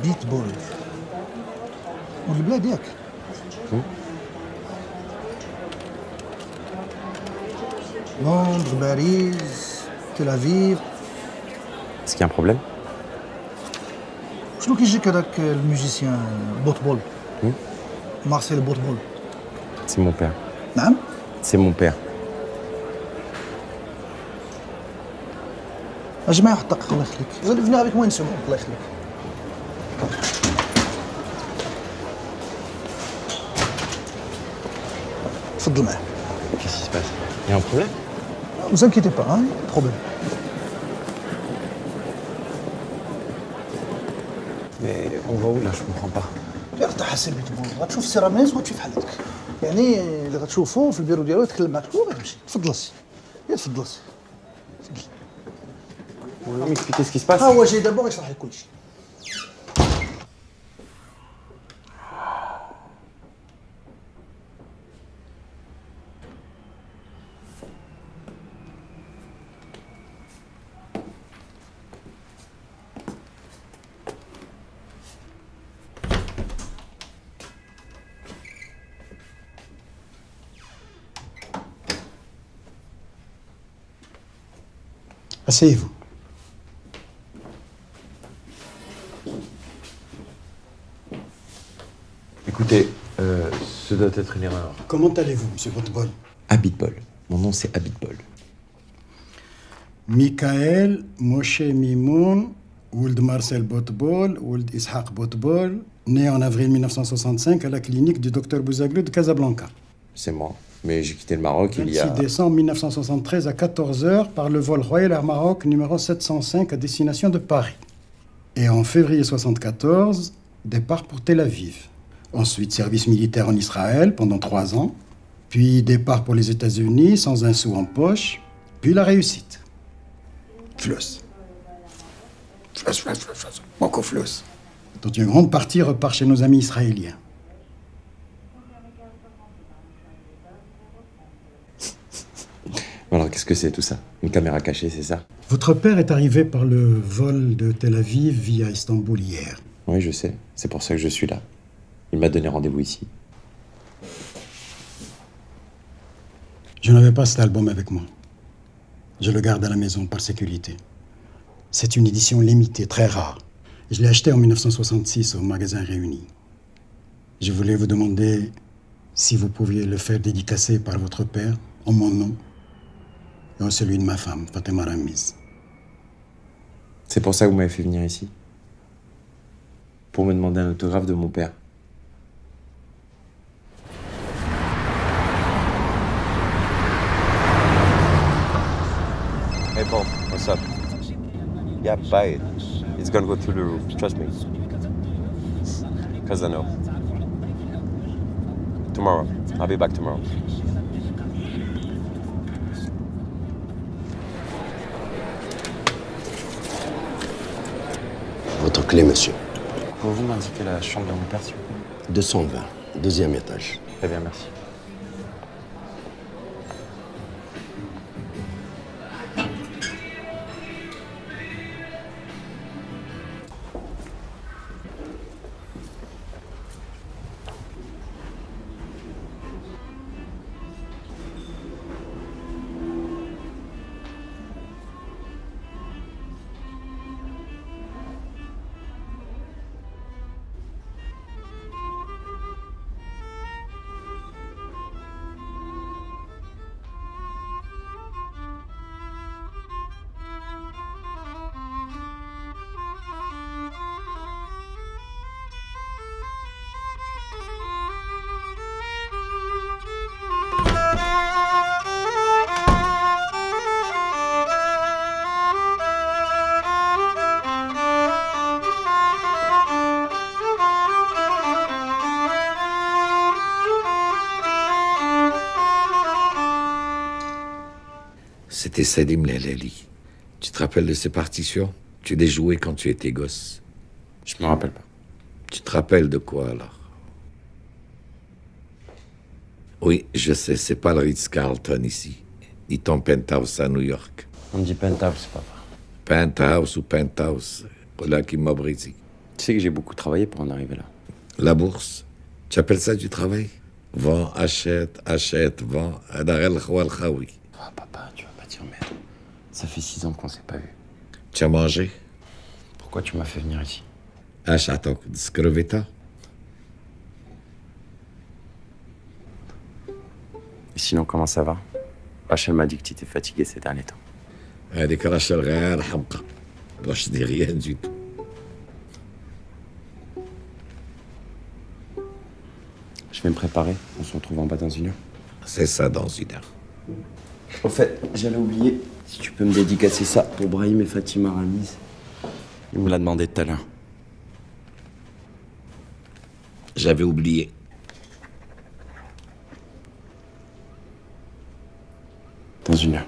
بيت بول والبلاد ياك لندن باريس تل افيف. Est-ce qu'il y a un problème? شنو كيجيك هذاك الموزيسيان بوتبول مارسيل بوتبول؟ C'est mon père. نعم C'est mon père. اجي معايا حطك الله يخليك. venez avec moi une seconde الله يخليك. تفضل معاه. Qu'est-ce qui se passe? Il y a un problème? Ne vous inquiétez pas, hein, pas de problème. Mais on va où là? Je comprends pas. غير تحسن بيت بول غتشوف السي راميز وتشوف حالتك. يعني اللي غتشوفو في البيرو ديالو يتكلم معاك وغتمشي. تفضل سي. يا تفضل سي. Vous pouvez m'expliquer ce qui se passe? ها هو جاي دابا غيشرح لك كلشي. Asseyez-vous. Écoutez, ce doit être une erreur. Comment allez-vous, monsieur Botbol? Abitbol. Mon nom c'est Abitbol. Michael Moshe Mimoun, Ould Marcel Botbol, Ould Ishaq Botbol, né en avril 1965 à la clinique du docteur Bouzaglou de Casablanca. C'est moi. Mais j'ai quitté le Maroc il y a... 26 décembre 1973 à 14h par le vol Royal Air Maroc numéro 705 à destination de Paris. Et en février 1974, départ pour Tel Aviv. Ensuite, service militaire en Israël pendant 3 ans. Puis départ pour les États-Unis sans un sou en poche. Puis la réussite. Fluss. Beaucoup fluss. Dont une grande partie repart chez nos amis israéliens. Alors qu'est-ce que c'est tout ça? Une caméra cachée, c'est ça? Votre père est arrivé par le vol de Tel Aviv via Istanbul hier. Oui, je sais. C'est pour ça que je suis là. Il m'a donné rendez-vous ici. Je n'avais pas cet album avec moi. Je le garde à la maison par sécurité. C'est une édition limitée, très rare. Je l'ai acheté en 1966 au magasin Réuni. Je voulais vous demander si vous pouviez le faire dédicacer par votre père, en mon nom, et en celui de ma femme, Fatima Ramiz. C'est pour ça que vous m'avez fait venir ici? Pour me demander un autographe de mon père. Hey Paul, what's up? Yeah, buy it. It's gonna go through the roof. Trust me. Cause I know. Tomorrow. I'll be back tomorrow. Votre clé, monsieur. Pouvez-vous m'indiquer la chambre de mon père, s'il vous plaît? 220, deuxième étage. Très bien, merci. C'était Salim Lalali. Tu te rappelles de ces partitions? Tu les jouais quand tu étais gosse. Je me rappelle pas. Tu te rappelles de quoi alors? Oui, je sais, c'est pas le Ritz-Carlton ici, ni ton penthouse à New York. On me dit penthouse, papa. Penthouse ou penthouse, voilà qui m'a brisé. Tu sais que j'ai beaucoup travaillé pour en arriver là. La bourse, tu appelles ça du travail? Vends, achète, vends. Ah, papa, tu vas pas dire merde. Ça fait 6 ans qu'on s'est pas vu. Tu as mangé? Pourquoi tu m'as fait venir ici? Achète, discreveta. Et sinon, comment ça va? Rachel m'a dit que tu étais fatigué ces derniers temps. هذيك رشا الغير حمقى. Je dis rien du tout. Je vais me préparer. On se retrouve en bas dans une heure. C'est ça dans une heure. Au fait, j'allais oublier. Si tu peux me dédicacer ça pour Brahim et Fatima Ramiz. Il me l'a demandé tout à l'heure. J'avais oublié. Dans une heure.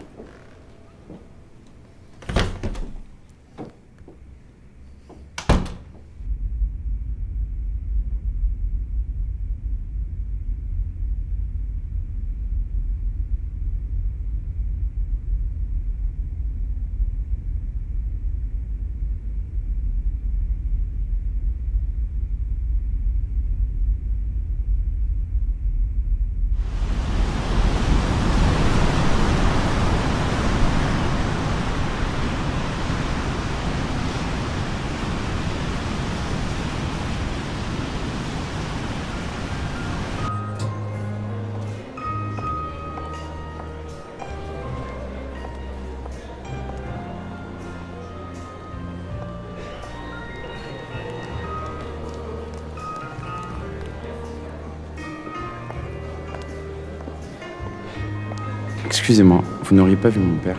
Excusez-moi, vous n'auriez pas vu mon père?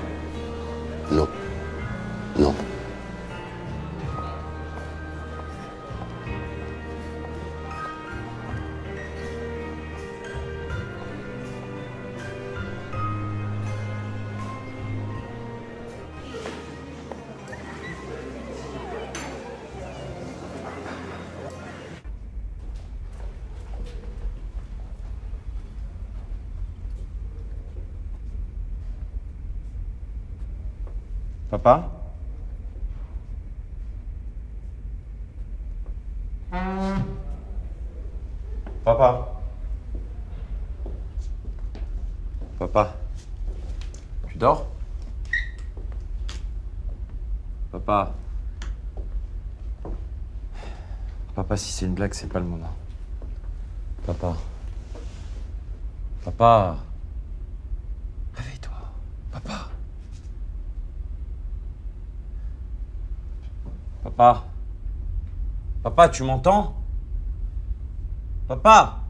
Non. Non. Papa? Papa? Papa? Tu dors? Papa? Papa, si c'est une blague, c'est pas le moment. Papa? Papa? Réveille-toi. Papa? Papa? Papa, tu m'entends? Papa?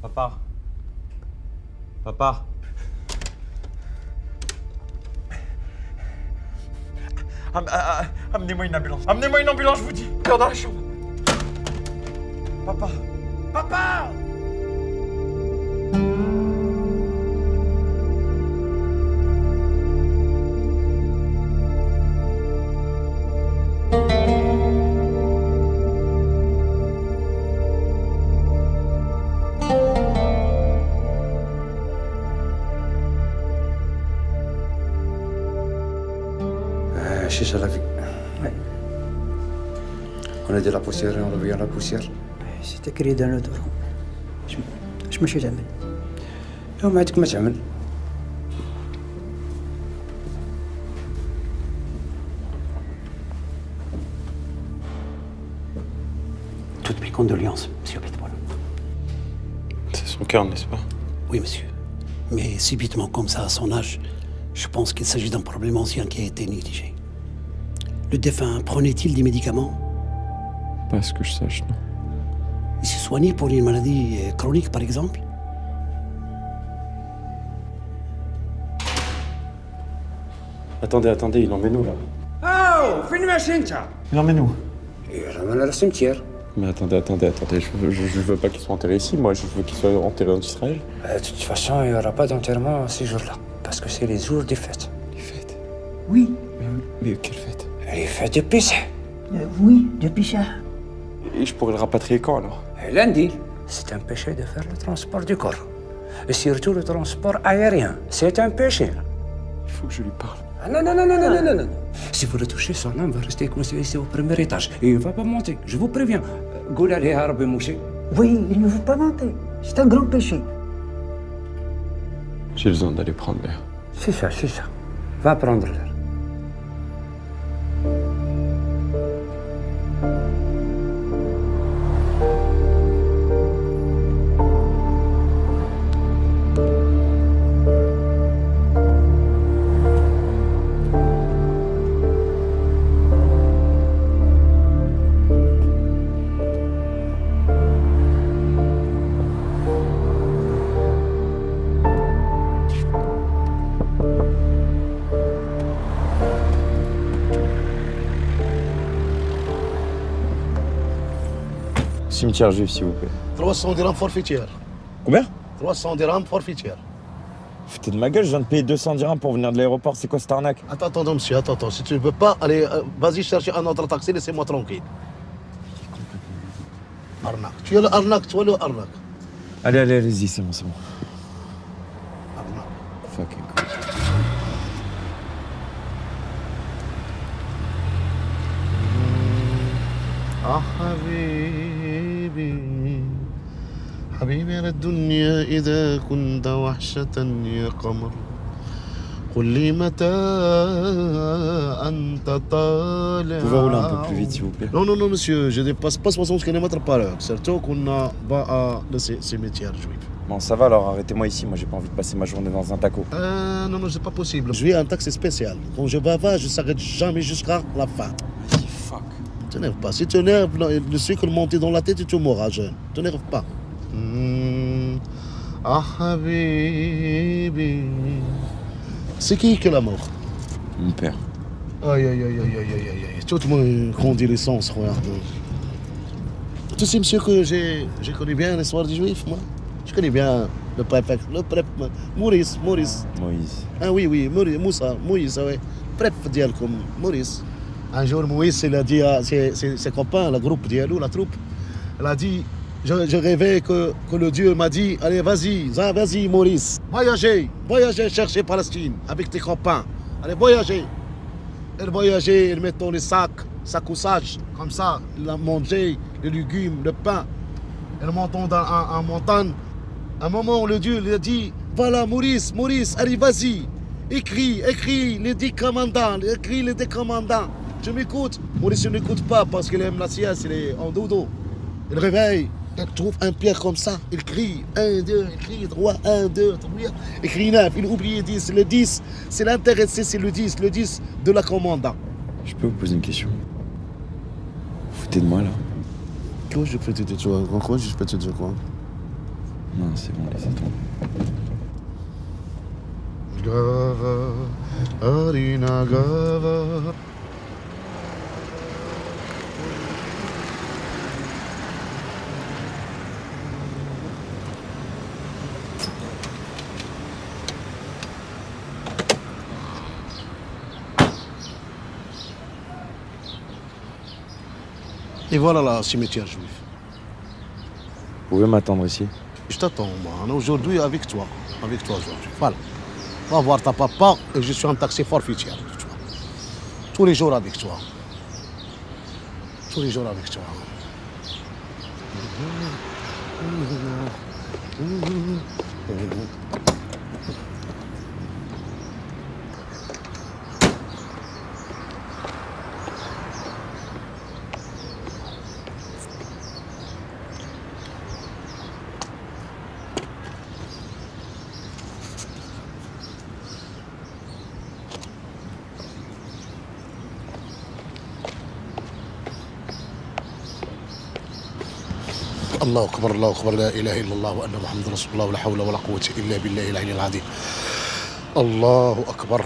Papa? Papa? Amenez-moi une ambulance. Amenez-moi une ambulance, je vous dis. Dans la chambre. Papa? Papa? Chiche à la vie. Ouais. On est de la poussière et on revient à la poussière. C'est écrit dans le Coran. Je me suis jamais. يوم عندك ما تعمل. Toutes mes condoléances, monsieur Pitbull. C'est son cœur, n'est-ce pas? Oui, monsieur. Mais subitement comme ça, à son âge, je pense qu'il s'agit d'un problème ancien qui a été négligé. Le défunt prenait-il des médicaments? Pas à ce que je sache, non. Il s'est soigné pour une maladie chronique, par exemple? Attendez, il emmène où, là? Oh, فين ماشي انت؟ Il emmène où? راه على cimetière. Mais attendez, je veux pas qu'il soit enterré ici, moi, je veux qu'il soit enterré en Israël. De toute façon, il n'y aura pas d'enterrement ces jours-là, parce que c'est les jours des fêtes. Les fêtes? Oui, Mais quelle fête? Les fêtes de Pessah. oui, depuis ça. Et je pourrais le rapatrier quand, alors? Lundi, c'est un péché de faire le transport du corps. Et surtout le transport aérien. C'est un péché. Là. Il faut que je lui parle. Ah, non, non, non, non, non, non, non, non. Si vous le touchez, son âme va rester coincée ici au premier étage. Et il ne va pas monter. Je vous préviens. Goula les arbres mouchés. Oui, il ne veut pas monter. C'est un grand péché. J'ai besoin d'aller prendre l'air. C'est ça, c'est ça. Va prendre l'air. Cimetière juif, s'il vous plaît. 300 dirhams forfaitaire. Combien? 300 dirhams forfaitaire. Foutez de ma gueule, je viens de payer 200 dirhams pour venir de l'aéroport. C'est quoi cette arnaque? Attends, monsieur, attends. Si tu ne veux pas, allez, vas-y chercher un autre taxi, laissez-moi tranquille. Arnaque. Tu es le arnaque, toi le arnaque. Allez-y, c'est bon. Arnaque. Fucking cool. حبيبي حبيبي يا الدنيا إذا كنت وحشة يا قمر قل لي متى أنت طالع. Vous pouvez rouler un peu plus vite, s'il vous plaît. Non, monsieur, je dépasse pas 60 km par heure. Surtout qu'on va à le cimetière juif. Bon, ça va alors, arrêtez-moi ici. Moi, j'ai pas envie de passer ma journée dans un taco. Non, c'est pas possible. Je vais à un taxi spécial. Quand je vais, je s'arrête jamais jusqu'à la fin. Vas-y, fuck. T'énerve pas. Si tu énerves, le sucre monte dans la tête et tu mourras jeune. T'énerve pas. Ah, habibi. C'est qui la mort? Mon père. Aïe. Toute mon condoléance, regarde. Tu sais, monsieur, que j'ai connu bien l'histoire des Juifs, moi. Je connais bien le préfet, Maurice. Moïse. Ah oui, Moïse, oui. Préfet d'Yal comme Maurice. Un jour, Moïse, il a dit à ses copains, le groupe d'Yalou, la troupe, il a dit, je rêvais que le Dieu m'a dit, allez, vas-y, Maurice, voyagez, chercher Palestine avec tes copains. Allez, voyagez. Il voyageait, il met dans les sacs, sacoussages, comme ça, il a mangé les légumes, le pain. Il monte en montagne. À un moment, le Dieu lui a dit, voilà, Maurice, allez, vas-y, écris les 10 commandants, Tu m'écoutes? Maurice ne m'écoute pas parce qu'il aime la sieste, il est en dodo. Il réveille, il trouve un pierre comme ça, il crie 1, 2, il crie 3, 1, 2, 3, il crie 9, il oublie 10. Le 10, c'est l'intéressé, c'est le 10 de la commandant. Je peux vous poser une question? Vous foutez de moi là? Quoi je peux te dire quoi? Quoi je peux te dire quoi? Non, c'est bon, laissez tomber. Arina Gava. Et voilà le cimetière juif. Vous pouvez m'attendre ici? Je t'attends, moi. Aujourd'hui, avec toi aujourd'hui. Voilà. Va voir ta papa et je suis en taxi forfaitaire. Tous les jours avec toi. الله أكبر لا إله إلا الله وأن محمد رسول الله ولا حول ولا قوة إلا بالله العلي العظيم الله أكبر.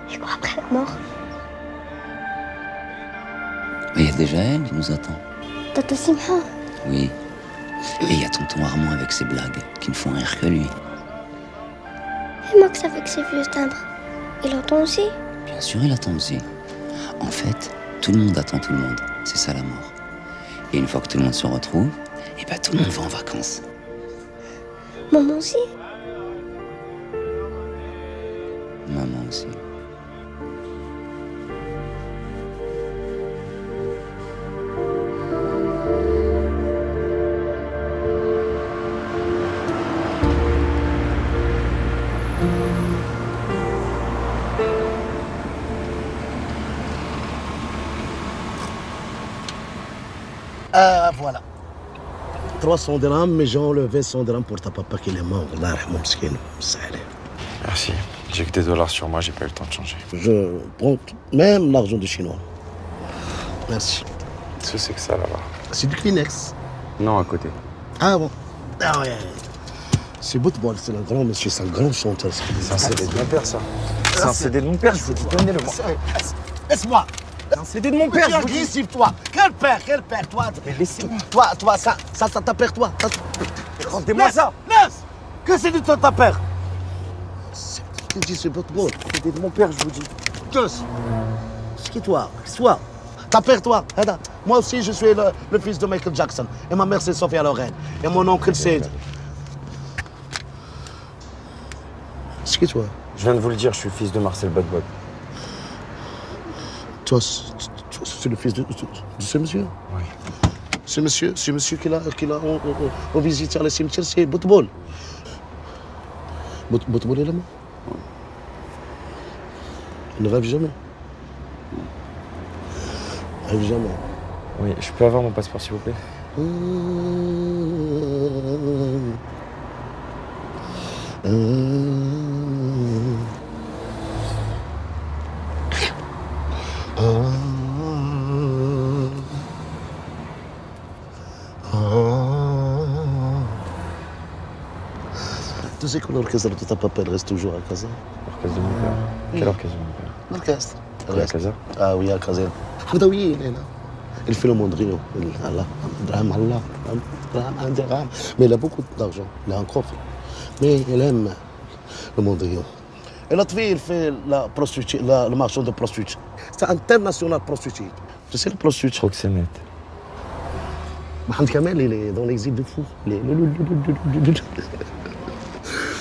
Je crois après la mort. Il y a déjà elle, il nous attend. Tata Simha. Oui. Et il y a tonton Armand avec ses blagues, qui ne font rire que lui. Et Max avec ses vieux timbres. Il entend aussi? Bien sûr, il attend aussi. En fait, tout le monde attend tout le monde. C'est ça la mort. Et une fois que tout le monde se retrouve, et ben tout le monde va en vacances. Maman aussi? Maman aussi. Voilà. 300 dirhams, mais j'ai enlevé 100 dirhams pour ta papa qui est mort. Allah yarhamou mskin. Merci. J'ai que des dollars sur moi, j'ai pas eu le temps de changer. Je prends même l'argent du chinois. Merci. Qu'est-ce que c'est que ça là-bas? C'est du Kleenex. Non, à côté. Ah bon? Ah ouais. C'est Boutbol, c'est un grand monsieur, c'est un grand chanteur. C'est un CD de mon père, ça. C'est un CD de mon père, je vous dis, donnez-le moi. Laisse-moi. C'est un CD de mon père, Tu es agressif, toi. Quel père, toi. Mais laissez-moi. Toi, ça t'appelle, toi. Rendez-moi ça. Laisse. Que c'est de ta père? Tu dis, c'est Boutbol. CD de mon père, je vous dis. Qu'est-ce? C'est qui toi? Ta père, toi. Moi aussi, je suis le fils de Michael Jackson. Et ma mère, c'est Sophia Loren. Et mon oncle, c'est... C'est qui toi? Je viens de vous le dire, je suis le fils de Marcel Botbot. Toi, c'est le fils de ce monsieur? Oui. Ce monsieur on visite le cimetière, c'est Boutbol. Boutbol est là, moi? Il ne rêve jamais. Il ne rêve jamais. Oui, je peux avoir mon passeport, s'il vous plaît? Tu sais que l'orchestre de ta papa reste toujours à Casa? L'orchestre de mon père. Quel orchestre de mon père? L'orchestre. À Casa? Ah oui, à Casa. Khadawiyin, il est là. Il fait le monde Rio. Mais il a beaucoup d'argent. Il a un coffre. Mais il aime le monde Rio. Et l'autre fille, il fait le marchand de prostituées. C'est international prostituée. Tu sais le prostituée? Proxénète. Mohamed Kamel, il est dans l'exil de fou.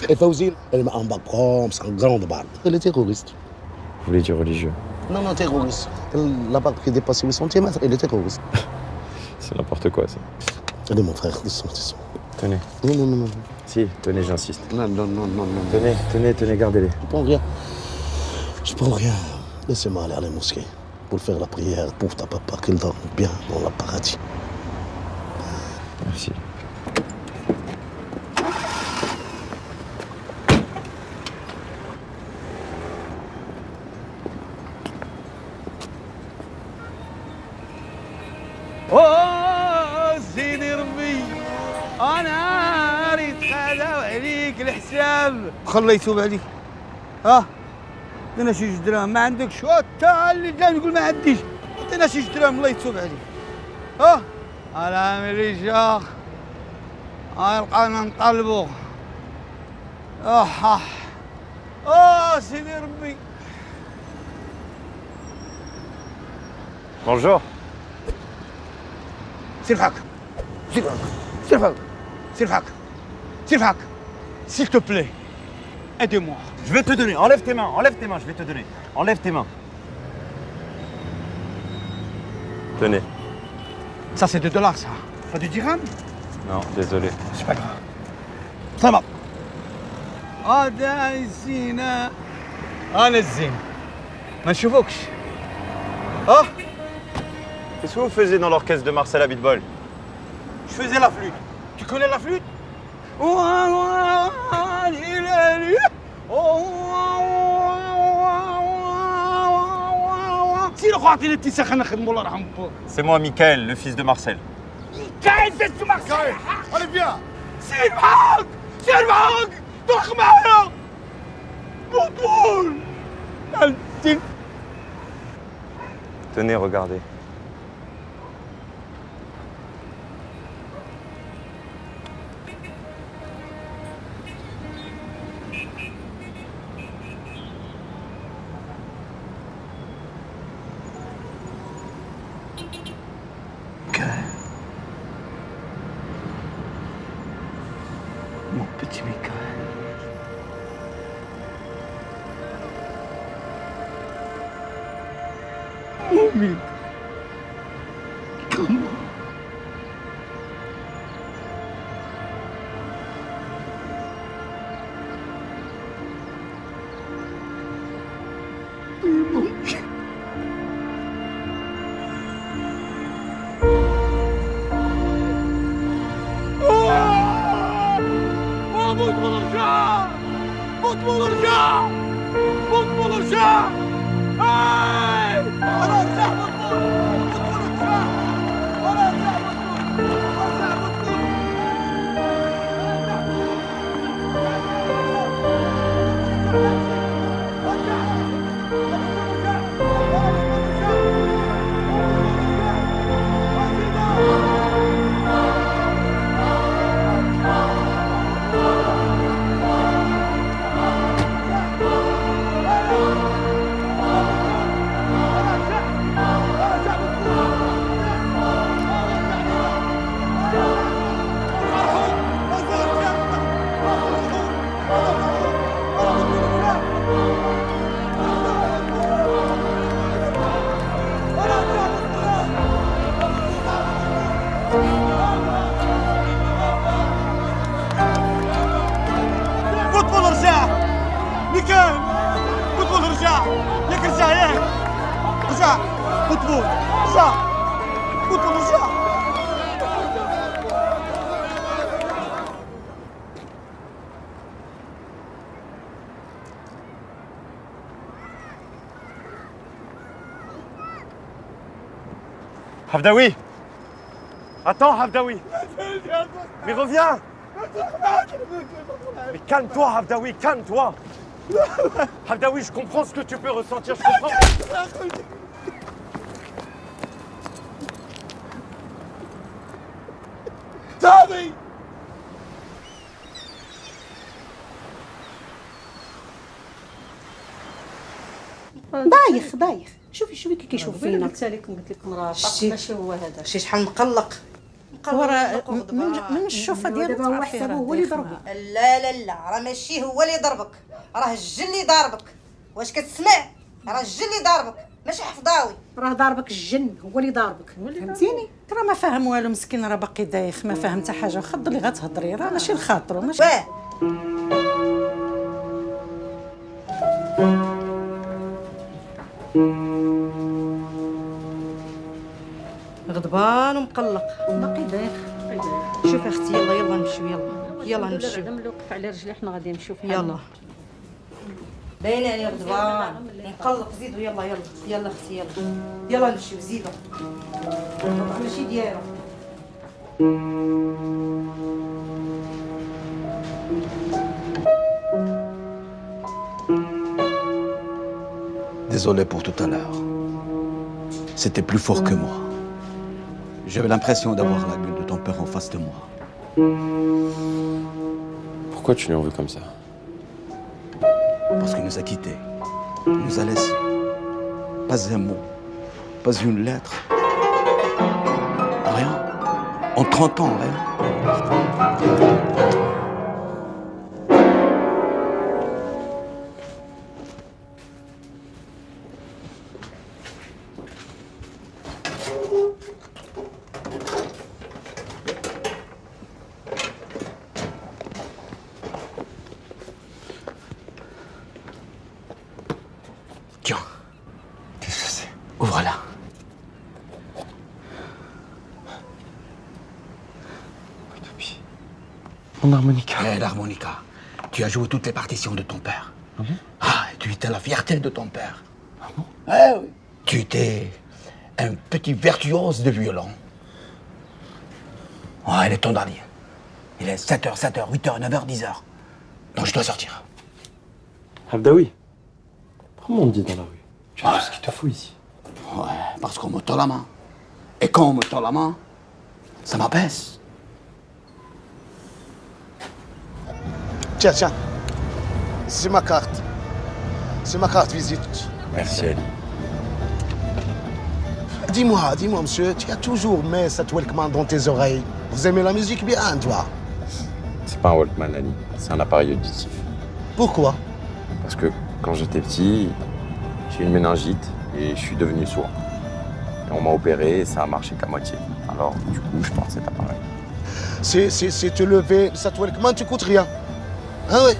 Et Fawzi, elle m'a un bac comme c'est un grand barbe. Elle est terroriste. Vous voulez dire religieux? Non, terroriste. La barbe qui dépasse 8 cm, elle est terroriste. C'est n'importe quoi, ça. Allez, mon frère, descends. Tenez. Non. Si, tenez, j'insiste. Non. Tenez, gardez-les. Je prends rien. Laissez-moi aller à la mosquée pour faire la prière pour ta papa, qu'il dorme bien dans le paradis. Merci. سيدي ربي انا اريد خذا عليك الحساب خلي يتوب عليك عطينا شي دراهم ما عندكش حتى اللي جا يقول ما عنديش عطينا شي دراهم الله يتوب عليك انا ملي جا يلقانا نطلبو سيدي ربي Bonjour. Sirfak, s'il te plaît, aide-moi. Je vais te donner, enlève tes mains, je vais te donner. Enlève tes mains. Tenez. Ça, c'est $2, ça. Pas du dirham? Non, désolé. C'est pas grave. Ça va. هذا الزينة أنا الزين ما نشوفكش Qu'est-ce que vous faisiez dans l'orchestre de Marcel Abitbol? Je faisais la flûte. Tu connais la flûte? C'est moi, Michael, le fils de Marcel. Michael, fils de Marcel. Allez, viens. C'est معاك ضخ معايا بطول. Tenez, regardez. حبيبتي ميكا. أمي. Hafdaoui! Attends, Hafdaoui! Mais reviens! Mais calme-toi, Hafdaoui, calme-toi! Hafdaoui, je comprends ce que tu peux ressentir, je comprends. Tommy! بايخ شوفي كي كيشوف فينا. قلت لكم راه ماشي هو هذا. شي شحال مقلق من الشوفه ديالو دابا هو حسابه هو اللي ضربك. لا راه ماشي هو اللي ضربك، راه الجن اللي ضاربك. واش كتسمع؟ راه الجن اللي ضاربك ماشي حفظاوي. راه ضاربك الجن، هو اللي ضاربك. فهمتيني؟ راه ما فاهم والو مسكين، راه باقي دايخ ما فاهم حتى حاجه. خض اللي غتهضري راه ماشي لخاطرو ماشي. غضبان ومقلق باقي دايخ. شوف اختي، يلا نمشيو، يلا نمشيو. نوقف على رجلي، حنا غادي نمشيو في يلا باين عليه غضبان مقلق. زيدوا يلا اختي، يلا نمشيو، زيدوا ماشي ديالو. Désolé pour tout à l'heure. C'était plus fort que moi. J'avais l'impression d'avoir la gueule de ton père en face de moi. Pourquoi tu lui en veux comme ça? Parce qu'il nous a quittés. Il nous a laissés. Pas un mot. Pas une lettre. Rien. En 30 ans, rien. Tiens. Qu'est-ce que c'est? Ouvre-la. Mon harmonica. L'harmonica. Tu as joué toutes les partitions de ton père. Ah bon? Ah, tu étais la fierté de ton père. Ah bon? Oui. Tu étais un petit virtuose de violon. Oh, il est temps d'aller. Il est 7h, 8h, 9h, 10h. Donc je dois sortir. Hafdaoui, comment on dit dans la rue? Tu as tout ce qu'il te faut ici. Ouais, parce qu'on me tend la main. Et quand on me tend la main, ça m'apaise. Tiens, c'est ma carte. C'est ma carte visite. Merci, Ali. Dis-moi, monsieur, tu as toujours mis cette welcome dans tes oreilles. Vous aimez la musique bien, toi? C'est pas un Walkman, Ali. C'est un appareil auditif. Pourquoi? Parce que quand j'étais petit, j'ai eu une méningite et je suis devenu sourd. Et on m'a opéré et ça a marché qu'à moitié. Alors, du coup, je porte cet appareil. Si tu le mets, cette Walkman, tu coûtes rien. Ah oui.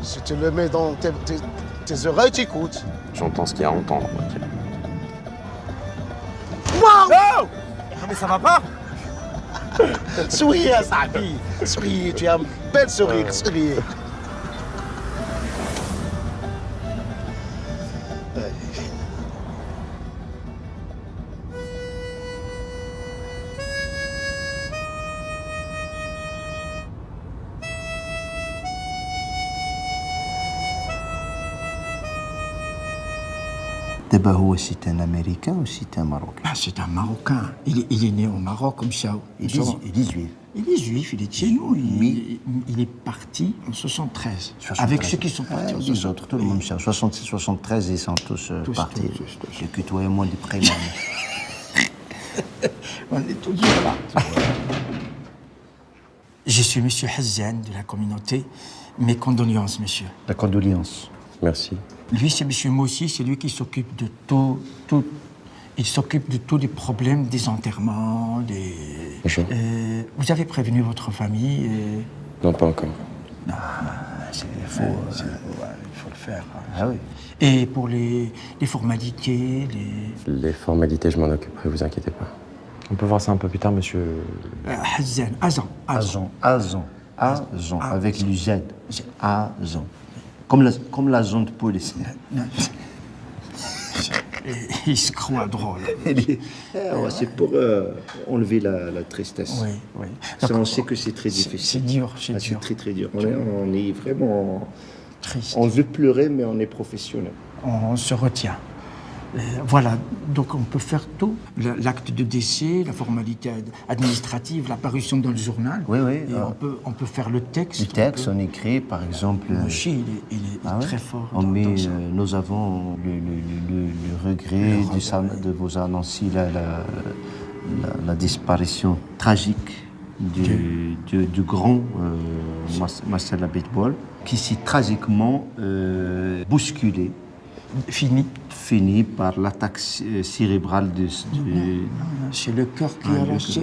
Si tu le mets dans tes oreilles, tu écoutes. J'entends ce qu'il y a à entendre, ok. Waouh! Non! Mais ça va pas! Souriez, Sabi. Souriez, tu as un bel sourire, souriez. Debaho, c'est un Américain ou c'est un Marocain? Ah, c'est un Marocain. Il est né au Maroc comme ça. Il est juif. Il est juif, il est de chez nous. Il est parti en 73. Avec ceux qui sont partis en 73. Les autres, tout le monde cherche. 66, 73, ils sont tous partis. J'ai que toi et moi du prénom. On est tous là. Je suis monsieur Hazan de la communauté. Mes condoléances, monsieur. La condoléance. Merci. Lui, c'est monsieur Moussi, c'est lui qui s'occupe de tout. Il s'occupe de tous les problèmes des enterrements, des... Bonjour. Vous avez prévenu votre famille Non, pas encore. Non, il faut le faire. Ah oui. Et pour les formalités, Les formalités, je m'en occuperai, vous inquiétez pas. On peut voir ça un peu plus tard, monsieur... Hazan, Azan, avec le Z. Azan. Comme l'agent de police. Il se croit drôle. C'est pour enlever la tristesse. Oui. Ça, on sait que c'est très difficile. C'est dur, c'est très très dur. On est vraiment triste. On veut pleurer, mais on est professionnel. On se retient. Voilà, donc on peut faire tout. L'acte de décès, la formalité administrative, la parution dans le journal. Oui. Et on peut faire le texte. Le texte, on écrit, par exemple... Moshi, il est très fort. Nous avons le regret de vous annoncer la disparition tragique du grand Marcel Abitbol, qui s'est tragiquement bousculé. Fini par l'attaque cérébrale c'est le cœur qui a lâché.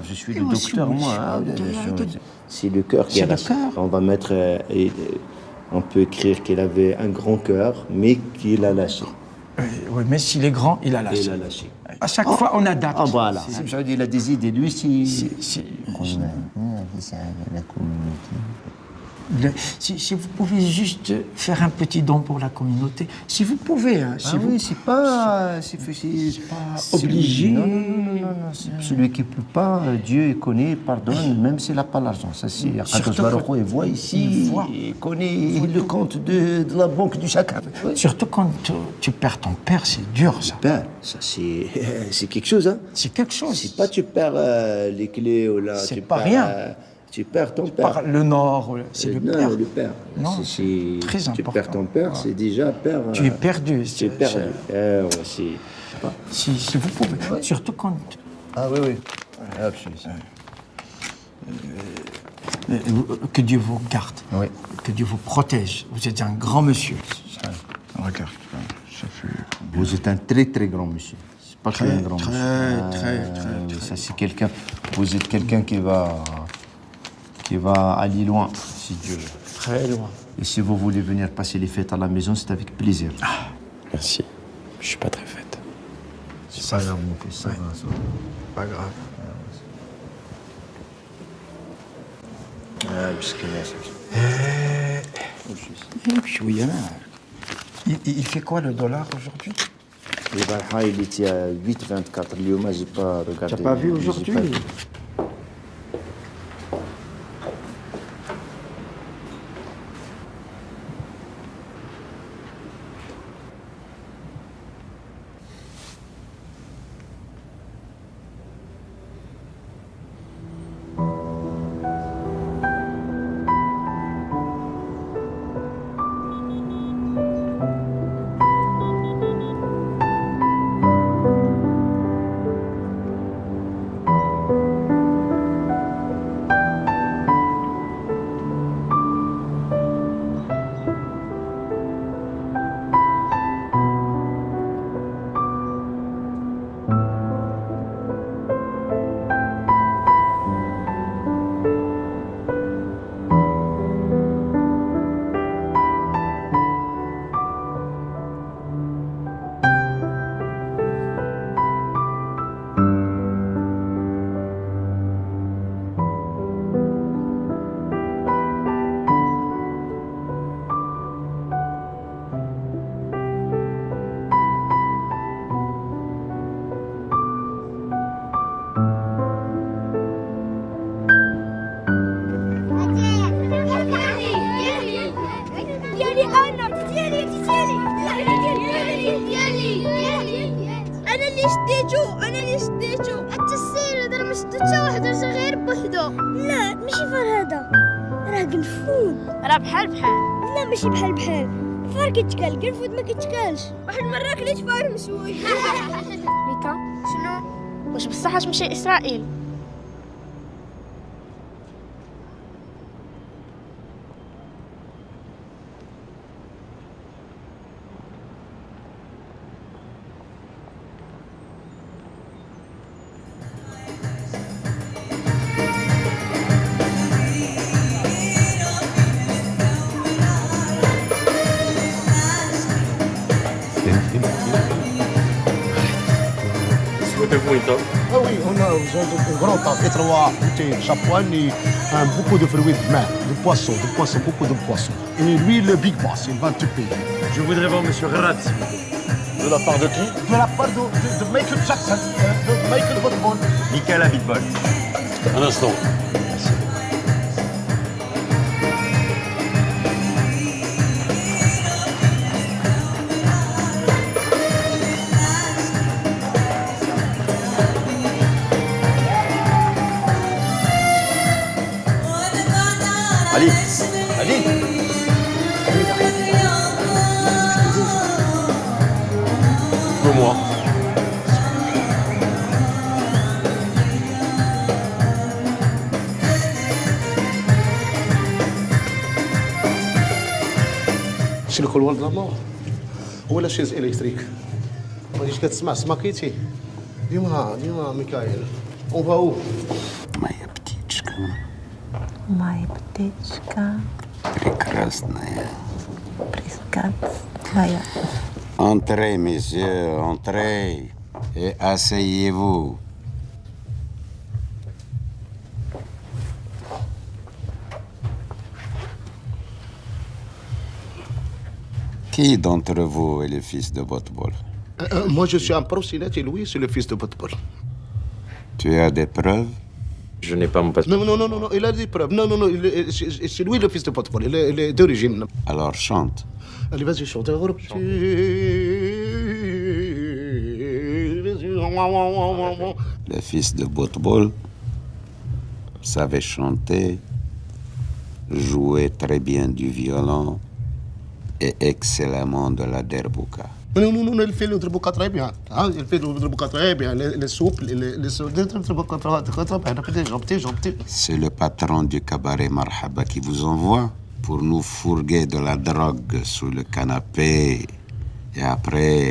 Je suis le docteur, moi. C'est le cœur qui a lâché. On va mettre... on peut écrire qu'il avait un grand cœur, mais qu'il a lâché. Oui, mais s'il est grand, il a lâché. À chaque fois, on adapte. Voilà. Il a des idées. Lui, la communauté. Si vous pouvez juste faire un petit don pour la communauté, si vous pouvez. C'est pas obligé. Non. Celui qui ne peut pas, Dieu connaît, pardonne, même s'il n'a pas l'argent. Ça, c'est il voit ici, il connaît le compte de la banque du chacun. Surtout quand tu perds ton père, c'est dur, ça. Ça, c'est quelque chose. Hein. C'est quelque chose. C'est pas tu perds les clés ou là. C'est pas rien. Tu perds ton père. Le Nord, c'est le père. Non, le père. Non, c'est très important. Tu perds ton père, c'est déjà perdre. Tu es perdu. Tu es perdu. Si vous pouvez. Surtout quand... Ah oui. Que Dieu vous garde. Oui. Que Dieu vous protège. Vous êtes un grand monsieur. Regarde. Vous êtes un très très grand monsieur. C'est pas très grand monsieur. Très. Ça, c'est quelqu'un. Vous êtes quelqu'un qui va aller loin, si Dieu veut. Très loin. Et si vous voulez venir passer les fêtes à la maison, c'est avec plaisir. Merci. Je suis pas très faite. C'est pas grave, mon fils. Ça va. Pas grave. Il fait quoi le dollar aujourd'hui? Il était à 8,24. Moi, j'ai pas regardé. Tu n'as pas vu aujourd'hui? شديتو انا اللي شديتو حتى السيد انا ما شديتش واحد صغير بوحدو لا ماشي فرهده راه قنفود راه بحال لا ماشي بحال الفار كيتكال قنفود ما كيتكالش واحد المره كليت فار مسوي ميكا شنو واش بصح تمشي اسرائيل Souhaitez-vous une table? Ah oui, on a un grand table, étroit, chapoine et beaucoup de fruits de mer, de poissons, beaucoup de poissons. Et lui, le big boss, il va te payer. Je voudrais voir Monsieur Rad, s'il vous plaît. De la part de qui? De la part de Michael Jackson, de Michael Woodball. Michael Abitbol. Un instant. Ali, Ali. Pour moi. شنو كل ولد لامور ولا شيز الكتريك مانيش كتسمع سماكيتي ديما ميكائيل اون فاو Моя птичка, Моя птичка, прекрасная. прекрасная. Entrez, messieurs, entrez et asseyez-vous. Qui d'entre vous est le fils de Botbol? Moi je suis un proxénète et Louis c'est le fils de Botbol. Tu as des preuves? Je n'ai pas mon passeport. Non, il a des preuves. Non, c'est lui le fils de Botbol, il est d'origine. Alors chante. Allez, vas-y, chante. Le fils de Botbol savait chanter, jouait très bien du violon et excellemment de la derbouka. Non, il fait le derbouka très bien. Il fait le derbouka très bien. Les soupes, C'est le patron du cabaret Marhaba qui vous envoie pour nous fourguer de la drogue sous le canapé et après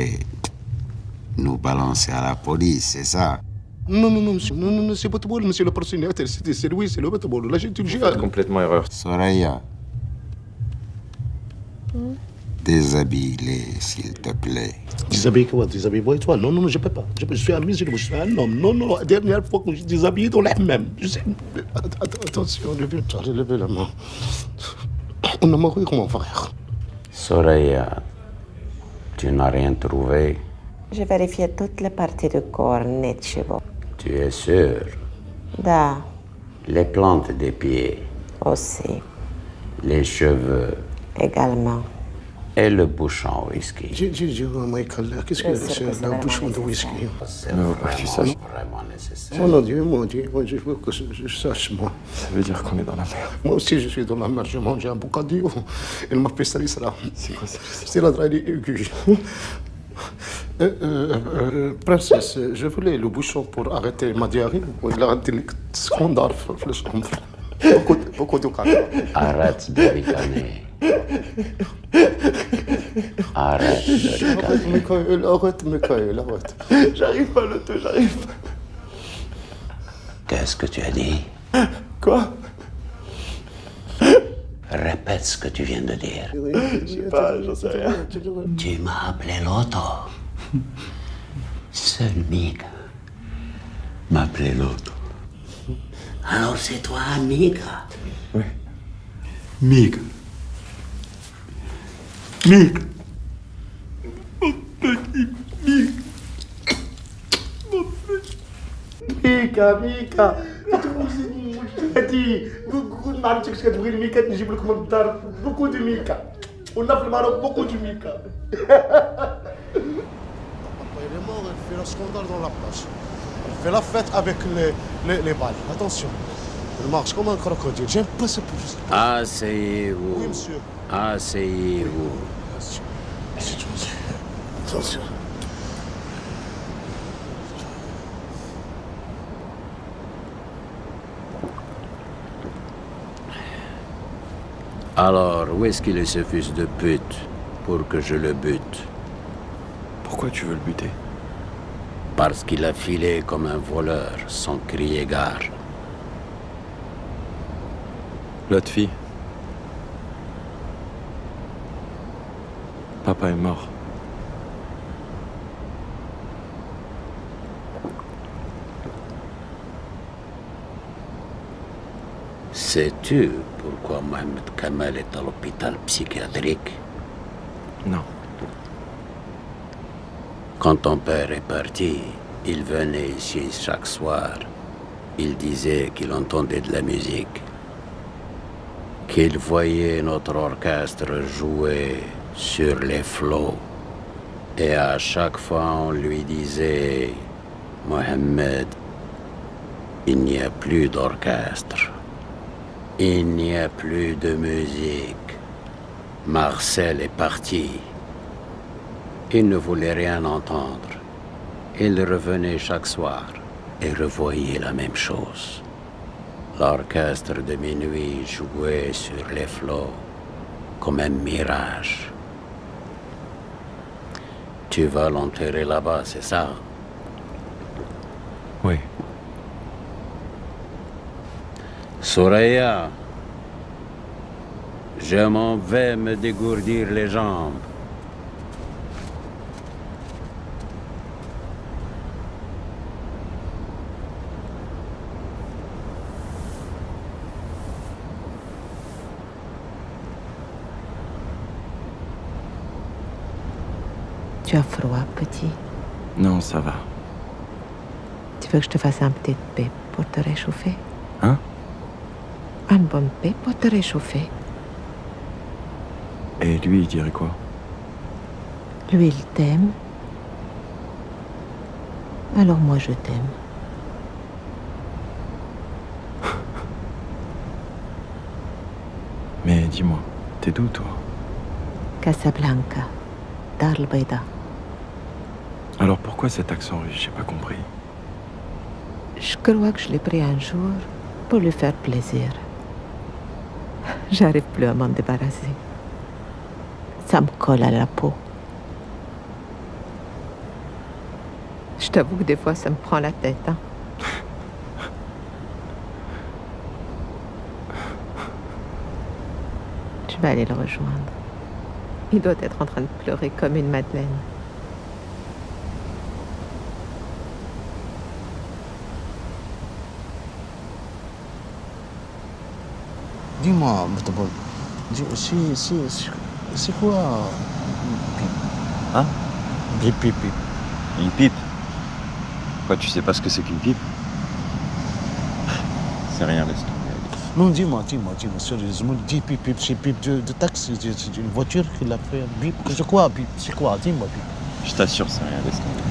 nous balancer à la police, c'est ça? Non, c'est Botbol, monsieur le proxénète. C'est lui, c'est le Botbol. Là, j'ai tout le Faites complètement erreur. Soraya, déshabille-les, s'il te plaît. Déshabille quoi? Déshabille-moi et toi? Non, je peux pas. Je suis un musulman, je suis un homme. Non, la dernière fois que je déshabillé dans la même. Je sais. Attention, levez la main. On a mouru comme mon frère. Soraya, tu n'as rien trouvé? J'ai vérifié toutes les parties du corps nettes chez vous. Tu es sûr? Да, Les plantes des pieds, aussi, les cheveux également. et le bouchon whisky. Dis, Michael, qu'est-ce que c'est un bouchon de whisky? Ne vaut pas que tu saches. Vraiment nécessaire. Mon Dieu, moi, je veux que je sache, moi. Ça veut dire qu'on est dans la merde. Moi aussi, je suis dans la merde. J'ai mangé un bocadillo. Il m'a fait ça. C'est quoi ça? C'est la draille aiguë. Princesse, je voulais le bouchon pour arrêter ma diarrhée. Il a arrêté le scandale, le chambre. Beaucoup de caca. Arrête de ricaner. Arrête de ricaner. Arrête, Michael. J'arrive pas, j'arrive pas. Qu'est-ce que tu as dit? Quoi? Répète ce que tu viens de dire. Je sais pas, j'en sais rien. Tu m'as appelé Loto. Seul Mika m'appelait Loto. Alors c'est toi, Mika? Oui. Mika. Mika. Mon petit Mika. Mika. Beaucoup de marques que tu Mika, tu peux commenter beaucoup de Mika. On a fait le Maroc beaucoup de Mika. Il est mort, le scandale dans la plage. Il fait la fête avec les balles. Attention. Il marche comme un crocodile. J'aime pas ce plus. Asseyez-vous. Oui, monsieur. Asseyez-vous. Attention. Alors, où est-ce qu'il est ce fils de pute pour que je le bute? Pourquoi tu veux le buter? Parce qu'il a filé comme un voleur, sans crier gare. L'autre fille. Papa est mort. Sais-tu pourquoi Mohamed Kamal est à l'hôpital psychiatrique? Non. Quand ton père est parti, il venait ici chaque soir. Il disait qu'il entendait de la musique, qu'il voyait notre orchestre jouer sur les flots. Et à chaque fois, on lui disait, Mohamed, il n'y a plus d'orchestre. Il n'y a plus de musique. Marcel est parti. Il ne voulait rien entendre. Il revenait chaque soir et revoyait la même chose. L'orchestre de minuit jouait sur les flots comme un mirage. Tu vas l'enterrer là-bas, c'est ça? Oui. Soraya, je m'en vais me dégourdir les jambes. Tu as froid, petit? Non, ça va. Tu veux que je te fasse un petit pipe pour te réchauffer? Hein? Un bon pipe pour te réchauffer. Et lui, il dirait quoi? Lui, il t'aime. Alors moi, je t'aime. Mais dis-moi, t'es d'où, toi? Casablanca, Dar el Beida. Alors pourquoi cet accent russe? J'ai pas compris. Je crois que je l'ai pris un jour pour lui faire plaisir. J'arrive plus à m'en débarrasser. Ça me colle à la peau. Je t'avoue que des fois, ça me prend la tête, hein. Je vais aller le rejoindre. Il doit être en train de pleurer comme une madeleine. Dis-moi, Bouteboul, c'est quoi Hein? Bip, bip, bip. Une pipe? Quoi, tu sais pas ce que c'est qu'une pipe? C'est rien, laisse tomber. Non, dis-moi, sérieusement, dis bip, bip, c'est bip de taxi, c'est une voiture qui l'a fait, bip. C'est quoi, bip? C'est quoi? Dis-moi, bip. Je t'assure, c'est rien, laisse tomber.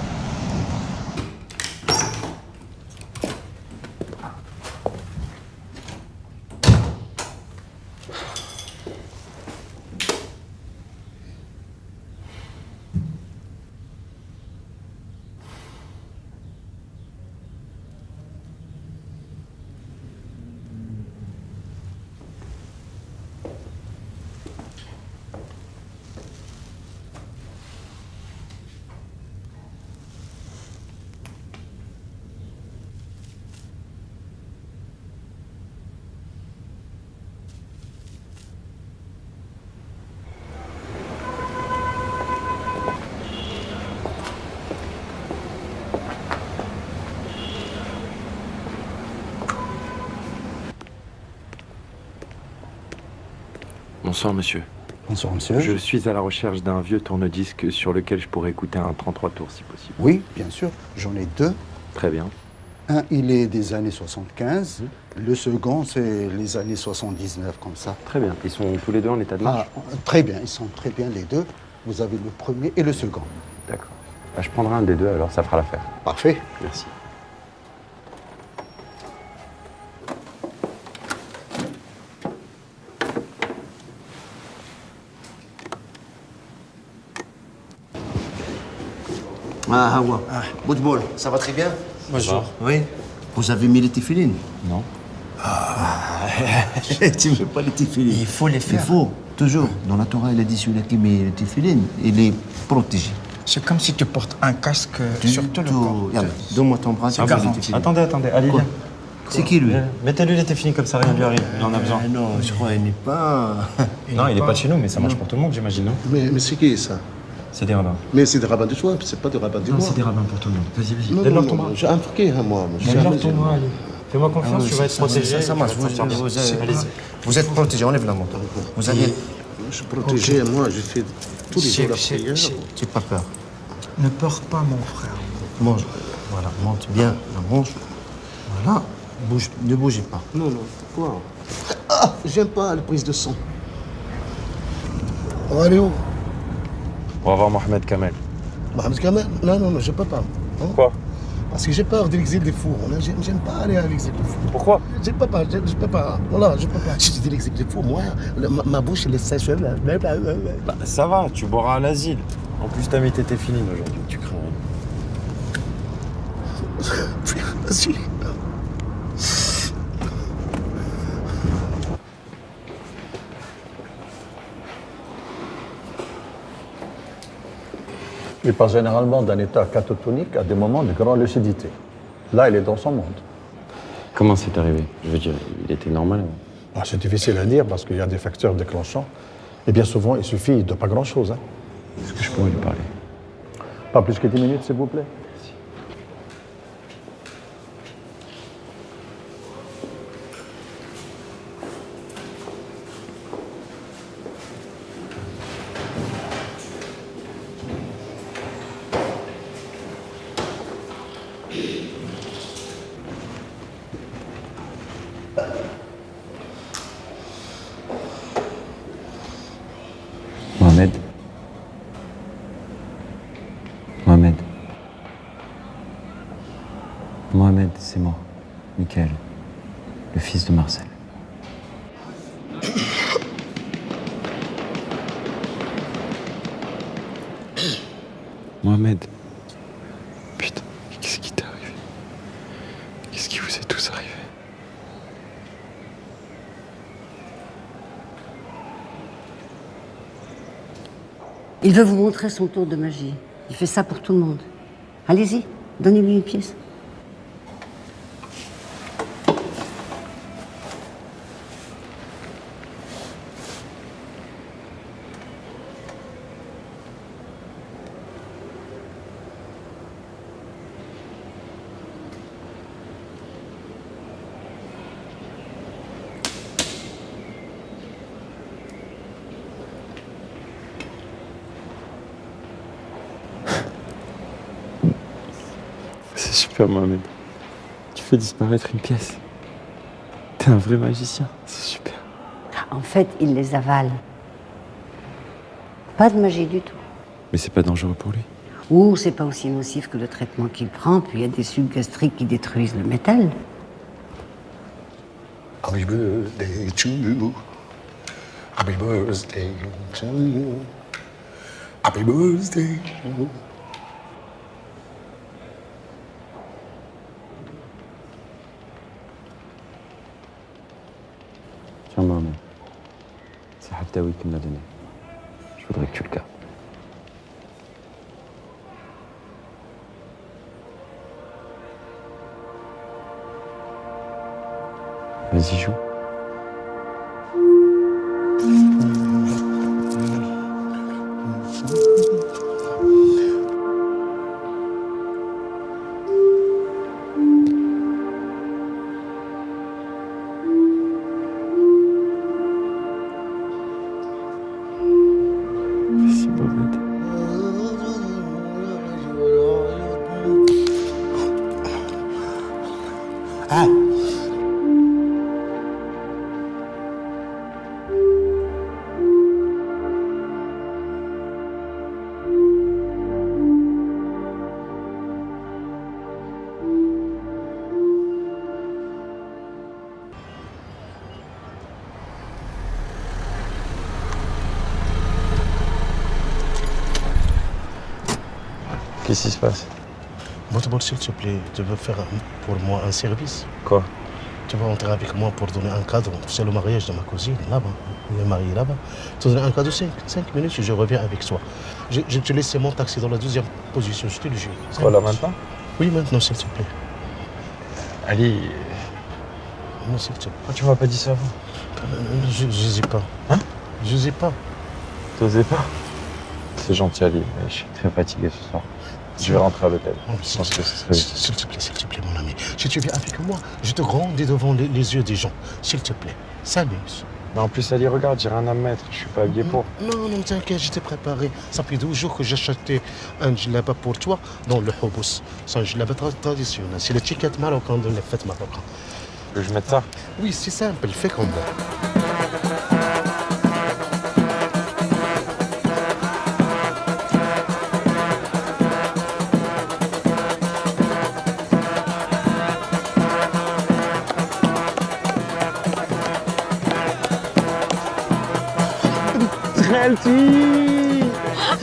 Bonsoir, monsieur. Bonsoir, monsieur. Je suis à la recherche d'un vieux tourne-disque sur lequel je pourrais écouter un 33 tours, si possible. Oui, bien sûr. J'en ai deux. Très bien. Un, il est des années 75. Le second, c'est les années 79, comme ça. Très bien. Ils sont tous les deux en état de marche? Très bien. Ils sont très bien, les deux. Vous avez le premier et le second. D'accord. Bah, je prendrai un des deux alors, ça fera l'affaire. Parfait. Merci. Ah, Hawa. Boutbol, ça va très bien? Bonjour. Oui. Vous avez mis les téfilines? Non. Tu ne veux pas les téfilines? Il faut les faire. Il faut, toujours. Dans la Torah, il a dit celui qui met les téfilines, il est protégé. C'est comme si tu portes un casque sur tout le corps. Regarde, donne-moi ton bras. C'est garanti. Attendez, allez, Quoi? viens. C'est qui lui? Mettez-lui les téfilines comme ça, rien ne lui arrive. Il en a besoin. Non, je crois qu'il n'est pas. Non, il n'est pas de chez nous, mais ça marche pour tout le monde, j'imagine, non? Mais c'est qui ça? C'est des rabbins. Mais c'est des rabbins de choix, c'est pas des rabbins du Non, roi. c'est des rabbins pour tout le monde. Vas-y, vas-y. Non, Donne-leur non, ton non, bras. j'ai un friqué, hein, moi. Donne-leur ton bras, allez. Fais-moi confiance, tu vas être protégé. Ça marche. Allez-y. Vous êtes protégé, enlève la montre. Vous allez. Je suis protégé, moi, je fais tous les jours la prière. Tu n'as pas peur. Ne peur pas, mon frère. Mange. Voilà, monte bien la manche. Voilà. Bouge, ne bougez pas. Non, non, pourquoi? Ah, j'aime pas la prise de sang. On va aller où? On va voir Mohamed Kamel. Mohamed Kamel? Non, non, non, je peux pas. Pourquoi? Parce que j'ai peur de l'exil des fous. J'aime pas aller à l'exil des fous. Pourquoi? Je peux pas, je peux pas. Voilà, je peux pas. Si tu dis l'exil des fous, moi, ma bouche, elle est sèche. Bah, ça va, tu boiras à l'asile. En plus, t'as mis tes téfilines aujourd'hui, tu crains rien. Vas-y. Il passe généralement d'un état catatonique à des moments de grande lucidité. Là, il est dans son monde. Comment c'est arrivé? Je veux dire, il était normal. Ah, c'est difficile à dire parce qu'il y a des facteurs déclenchants. Et bien souvent, il suffit de pas grand-chose. Est-ce que je pourrais lui parler? Pas plus que 10 minutes, s'il vous plaît. Mohamed. Mohamed. Mohamed, c'est moi. Michael. Le fils de Marcel. Mohamed. Putain, qu'est-ce qui t'est arrivé? Qu'est-ce qui vous est tous arrivé? Il veut vous montrer son tour de magie. Il fait ça pour tout le monde. Allez-y, donnez-lui une pièce. C'est super, Mohamed. Tu fais disparaître une pièce. T'es un vrai magicien, c'est super. En fait, il les avale. Pas de magie du tout. Mais c'est pas dangereux pour lui. Ou c'est pas aussi nocif que le traitement qu'il prend, puis il y a des sucs gastriques qui détruisent le métal. Happy birthday to you. Happy birthday to you. Happy birthday to you. Tiens, Mohamed. C'est Haftaoui qui me l'a donné. Je voudrais que tu le gardes. Vas-y, joue. Merci, Mohamed. Ah. Qu'est-ce qui se passe? Boutboul, s'il te plaît, tu veux faire pour moi un service? Quoi? Tu vas entrer avec moi pour donner un cadeau. C'est le mariage de ma cousine, là-bas. Il est marié là-bas. Tu donnes un cadeau, 5 minutes et je reviens avec toi. Je te laisse mon taxi dans la 12e position, je te le jure. Quoi, là maintenant? Oui, maintenant, s'il te plaît. Ali, Non, s'il te plaît. pourquoi tu m'as pas dit ça avant? Je sais pas. Hein? Je sais pas. T'osais pas? C'est gentil Ali, mais je suis très fatigué ce soir. Je vais rentrer à l'hôtel. Je pense que ce serait vite. S'il te plaît, mon ami. Si tu viens avec moi, je te grondis devant les yeux des gens. S'il te plaît, s'amuse. Mais en plus, Ali, regarde, j'ai rien à me mettre. Je suis pas habillé pour. Non, non, t'inquiète, je t'ai préparé. Ça fait 12 jours que j'ai acheté un djellaba pour toi dans le Houbous. C'est un djellaba traditionnel. C'est l'étiquette marocaine de la fête marocaine. Que je mette ça? Oui, c'est simple, fais comme ça. خالتي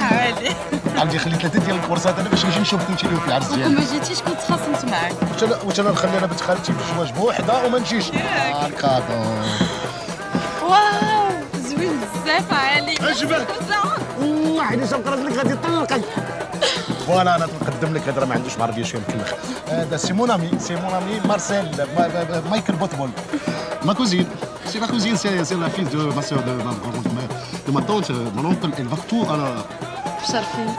عادي عندي خلي 3 ديال الكورسات انا باش نجي نشوفكم انت اليوم في العرس وكون ديالي. ما جيتيش كنت خاصمت معاك. واش انا نخلي انا بنت خالتي بالزواج بوحده وما نجيش؟ الكادو. واو زوين بزاف علي. عجبك؟ واحد شاف قرب لك غادي يطلقك. فوالا انا نقدم لك هذا ما عندوش معربيه شويه مكلخ. هذا سي مون امي مارسيل مايكل بوتبول. Ma cousine, c'est la cousine, c'est la fille de ma soeur, de ma tante, mon oncle, elle va tout à la... مشرفين.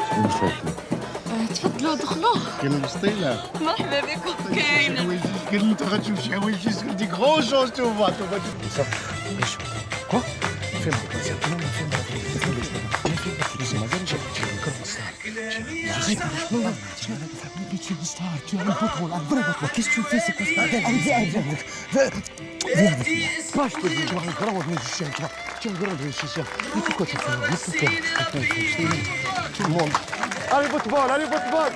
تفضلوا دخلوا. كاين السطيلة. مرحبا بكم كاين. قال لي انت غتشوف شي حوايج دي غرون شونج تو فوا كوا فين Qu'est-ce que tu fais? C'est quoi ce bordel? Allez, viens avec. Viens avec moi. Pas, je te dis, tu vas un grand musicien, tu vois. Tu es un grand musicien. Mais pourquoi tu fais? Mais pourquoi? Tout le monde. Allez, votre bol, allez, votre bol.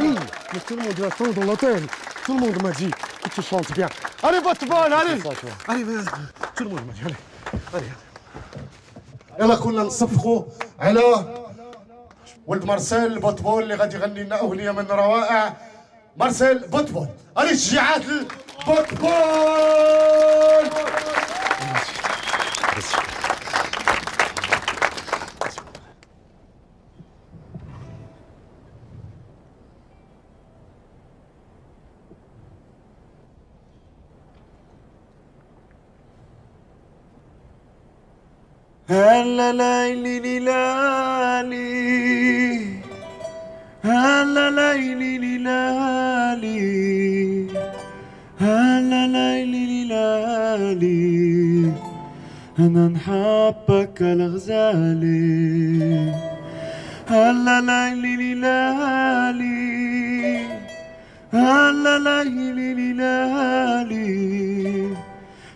Oui, mais tout le monde attend dans l'hôtel. Tout le monde m'a dit que tu chantes bien. Allez, votre bol, allez. Allez, tout le monde m'a dit, allez. Allez. يلا كنا نصفقوا على ولد مارسيل بوتبول اللي غادي يغني لنا اغنيه من روائع مارسيل بوتبول. هذه تشجيعات البوتبول. هلا ليلي لالي هلا ليلي لالي هلا ليلي لالي أنا نحبك الغزالي هلا ليلي لالي هلا ليلي لالي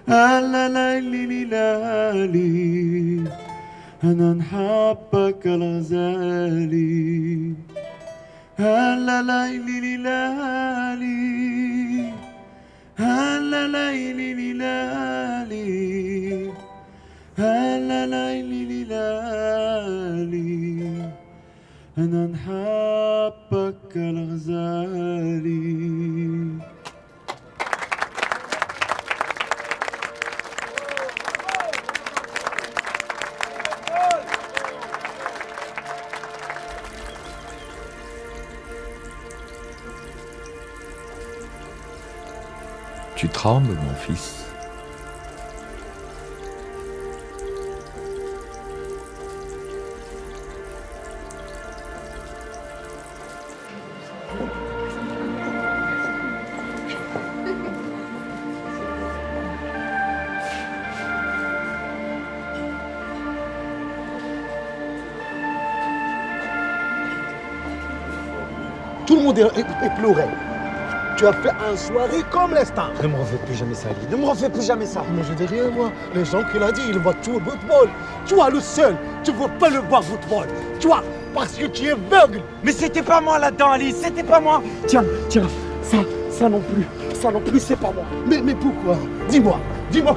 هلا ليلي لالي أنا نحبك الغزالي هلا ليلي لالي هلا ليلي لالي هلا ليلي لالي أنا نحبك الغزالي. Tu trembles, mon fils. Tout le monde est pleuré. Tu as fait un soirée comme les stars. Ne me refais plus jamais ça, Ali. Ne me refais plus jamais ça. Moi, je dis rien, moi. Les gens qu'il a dit, ils voient tout le football. Toi, le seul, tu ne veux pas le voir football. Toi, parce que tu es aveugle. Mais c'était pas moi là-dedans, Ali. C'était pas moi. Tiens, ça non plus. Ça non plus, c'est pas moi. Mais pourquoi? Dis-moi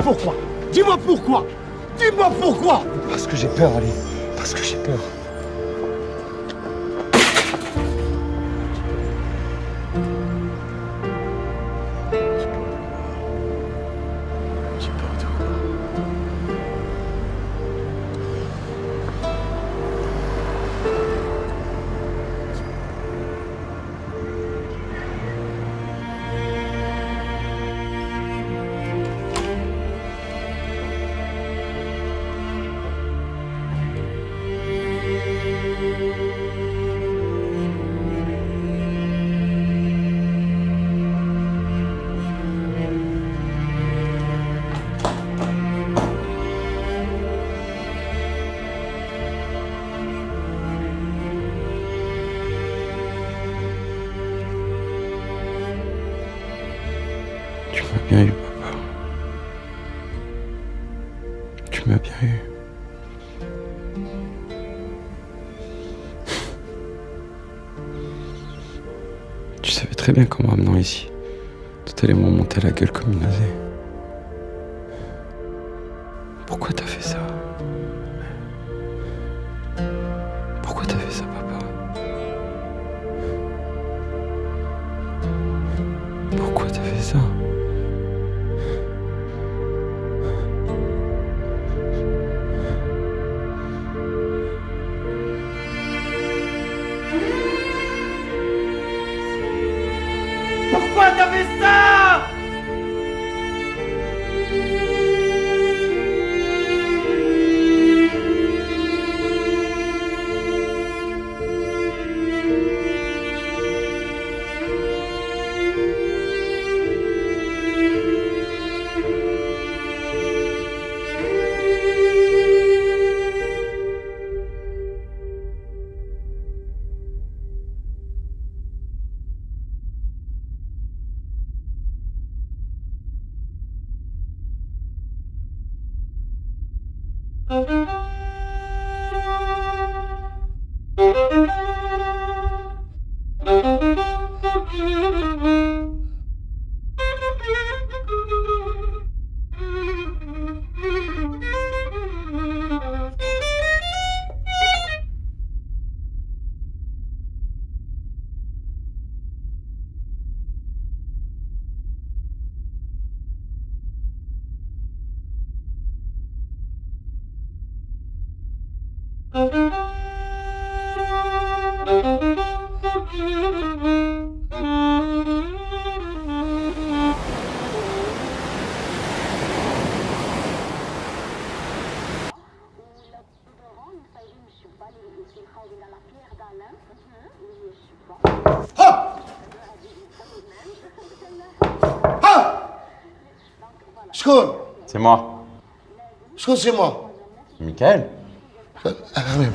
pourquoi. Dis-moi pourquoi. Dis-moi pourquoi. Parce que j'ai peur, Ali. Parce que j'ai peur. bien eu, papa. Tu m'as bien eu. Tu savais très bien qu'en m'amenant ici, tout allait m'en monter la gueule comme une nausée. Pourquoi t'as fait ça? Pourquoi t'as fait ça, papa? Pourquoi t'as fait ça? Pourquoi t'as fait ça? شكون؟ C'est moi. شكون سي موا؟ Michael. Ah oui,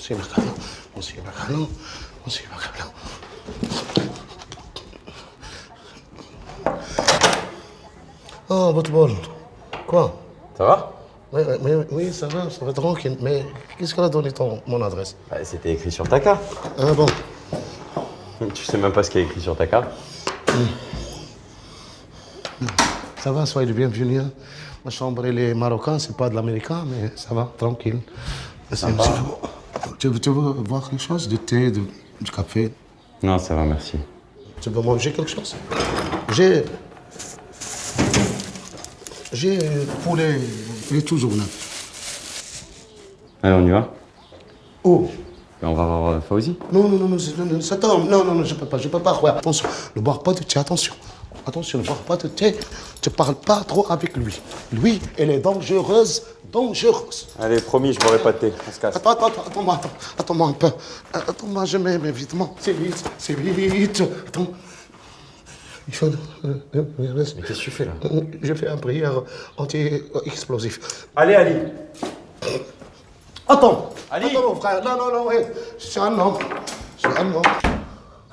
c'est Macalon. C'est Macalon. C'est Macalon. Oh, votre bol. Quoi? Ça va? Oui, ça va tranquille. Mais qu'est-ce qu'elle a donné mon adresse? Bah, c'était écrit sur ta carte. Ah bon? Tu sais même pas ce qu'il y a écrit sur ta carte? Ça va, soyez le bienvenu. Ma chambre, elle est marocaine, c'est pas de l'américain, mais ça va, tranquille. Tu veux voir quelque chose? Du thé, du café? Non, ça va, merci. Tu veux manger quelque chose? J'ai poulet, il est toujours neuf. Allez, on y va? Où? On va voir Fauzi. Non, cet homme, non, je peux pas. Ouais, attention, ne bois pas de thé, attention, ne bois pas de thé, tu parles pas trop avec lui. Lui, elle est dangereuse. Allez, promis, je boirai pas de thé, on se casse. Attends-moi un peu. Attends-moi, je mets mes vêtements. C'est vite. Attends. Il faut... Mais qu'est-ce que tu fais là? Je fais un prière anti-explosif. Allez, Ali. Attends. Ali. Attends, mon frère. Non, ouais. Je suis un homme.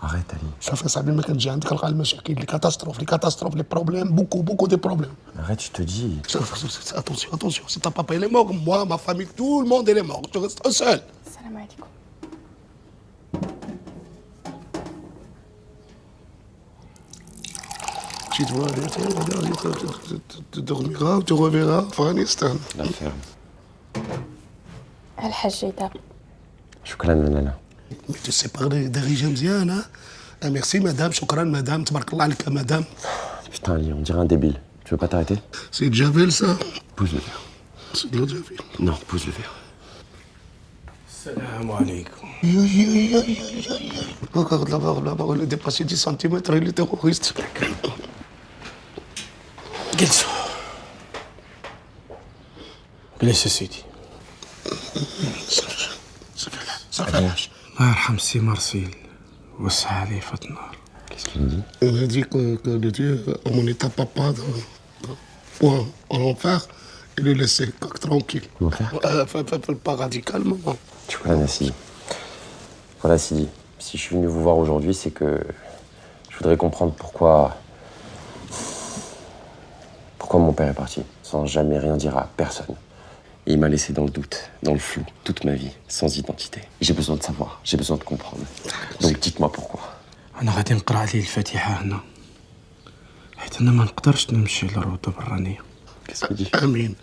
Arrête, Ali. شوف يا صاحبي ما كنجي عندك نلقى المشاكل لي كاتاستروف لي بروبليم beaucoup de problèmes. Arrête, je te dis. Attention, si ta papa il est mort, moi, ma famille, tout le monde il est mort. Tu restes seul. Salam alaikum. Tu dois tu dormiras, tu reverras Afghanistan. La ferme. الحاج يدار. شكرا لالا. Mais tu sais parler d'origine مزيان, hein? Ah, merci madame, شكرا madame, تبارك الله عليك madame. Putain, Ali, on dirait un débile. Tu veux pas t'arrêter? C'est de Javel ça? Pose le verre. C'est de la Javel. Non, pose le verre. Salam alaikum. Regarde là-bas, il est dépassé 10 cm, il est terroriste. جلسوا. جلس يا سيدي. صافي. الله يرحم سي مرسيل وسع عليه فات النار. Qu'est-ce qu'il me dit? Il m'a dit que le Dieu, on n'était pas en enfer, il le laissait tranquille. L'enfer? Le paradis, calmement. Tu connais Sidi. Voilà, Sidi. Si je suis venu vous voir aujourd'hui, c'est que je voudrais comprendre pourquoi pourquoi mon père est parti, sans jamais rien dire à personne. Et il m'a laissé dans le doute, dans le flou, toute ma vie, sans identité. J'ai besoin de savoir, j'ai besoin de comprendre. Donc dites-moi pourquoi. أنا غادي نقرأ عليه الفاتحة هنا حيت أنا ما نقدرش نمشي للروضة برانية. Qu'est-ce qu'il dit? Amin.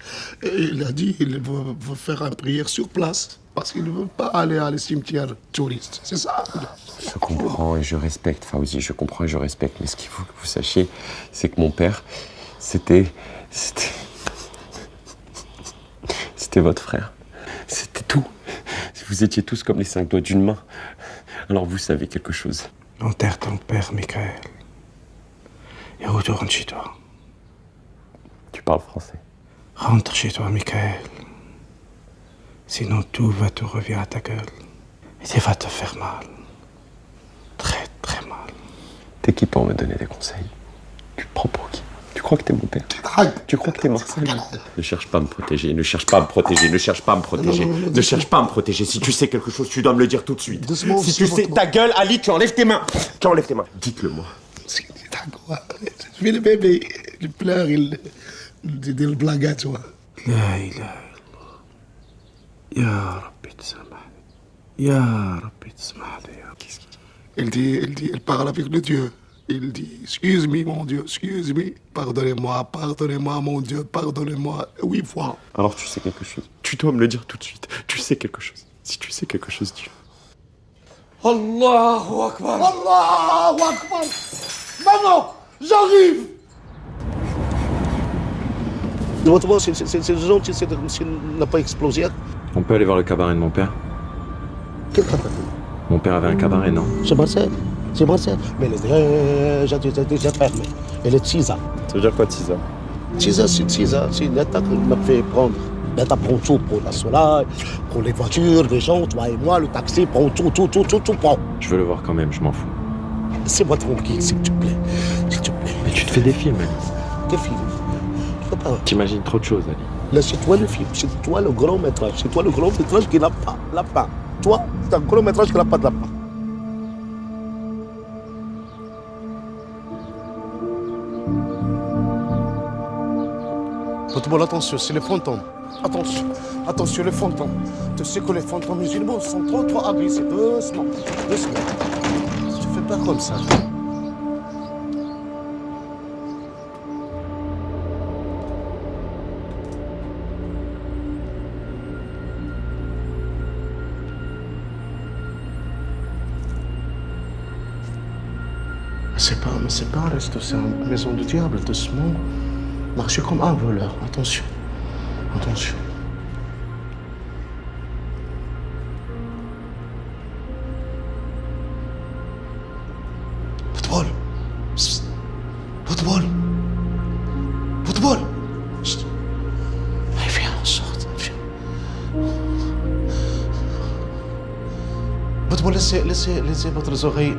Il a dit qu'il va faire une prière sur place parce qu'il ne veut pas aller à les cimetières touristes. C'est ça. Je comprends et je respecte, Fawzi, je comprends et je respecte. Mais ce qu'il faut que vous sachiez, c'est que mon père, c'était votre frère. C'était tout. Vous étiez tous comme les 5 doigts d'une main. Alors vous savez quelque chose. Enterre ton père, Michael. Et retourne chez toi. Tu parles français. Rentre chez toi, Michael. Sinon tout va te revenir à ta gueule. Et tu vas te faire mal. Très, très mal. T'es qui pour me donner des conseils? Tu te prends pour qui? Tu crois que t'es mon père? Tu crois que t'es Marcel? Ne cherche pas à me protéger, ne cherche pas à me protéger, ne cherche pas à me protéger, ne cherche pas à me protéger. Si tu sais quelque chose, tu dois me le dire tout de suite. Si tu sais, ta gueule, Ali, tu enlèves tes mains. Tu enlèves tes mains. Dites-le moi. Je vais le bébé, il pleure, il dit le blague à toi. لا إله إلا الله يا ربي تسامحني يا ربي تسامحني يا ربي. Il parle avec le Dieu. Il dit, excuse-moi mon Dieu, excuse-moi, pardonnez-moi, pardonnez-moi mon Dieu, pardonnez-moi 8 fois. Alors tu sais quelque chose. Tu dois me le dire tout de suite. Tu sais quelque chose. Si tu sais quelque chose, dis-le. Allahu Akbar. Allahu Akbar. Maman, j'arrive. C'est gentil, s'il n'a pas explosé. On peut aller voir le cabaret de mon père? Quel cabaret? Mon père avait un cabaret, non? C'est Marcel. C'est Marcel. Mais elle est déjà fermée. Elle est Tisa. Ça veut dire quoi, Tisa? Tisa, c'est une attaque qui m'a fait prendre. L'État prend tout pour la soleil, pour les voitures, les gens, toi et moi, le taxi prend tout prend. Je veux le voir quand même, je m'en fous. Laissez-moi tranquille, s'il te plaît. S'il te plaît. Mais tu te fais des films, Ali. Des films? Tu peux pas. T'imagines trop de choses, Ali. Là, c'est toi le film, c'est toi le grand métrage, c'est toi le grand métrage qui n'a pas la fin. Toi, c'est un gros métrage qui n'a pas de la fin. Football, attention, c'est les fantômes. Attention, attention, les fantômes. Tu sais que les fantômes musulmans sont trop agressifs. Doucement, doucement. Tu fais pas comme ça. C'est pas un resto, c'est une maison du diable, doucement. Marchez comme un voleur, attention. Attention. Football. Psst. Football. Football. Chut. Allez, viens, on sort, viens. Football, laissez votre oreille.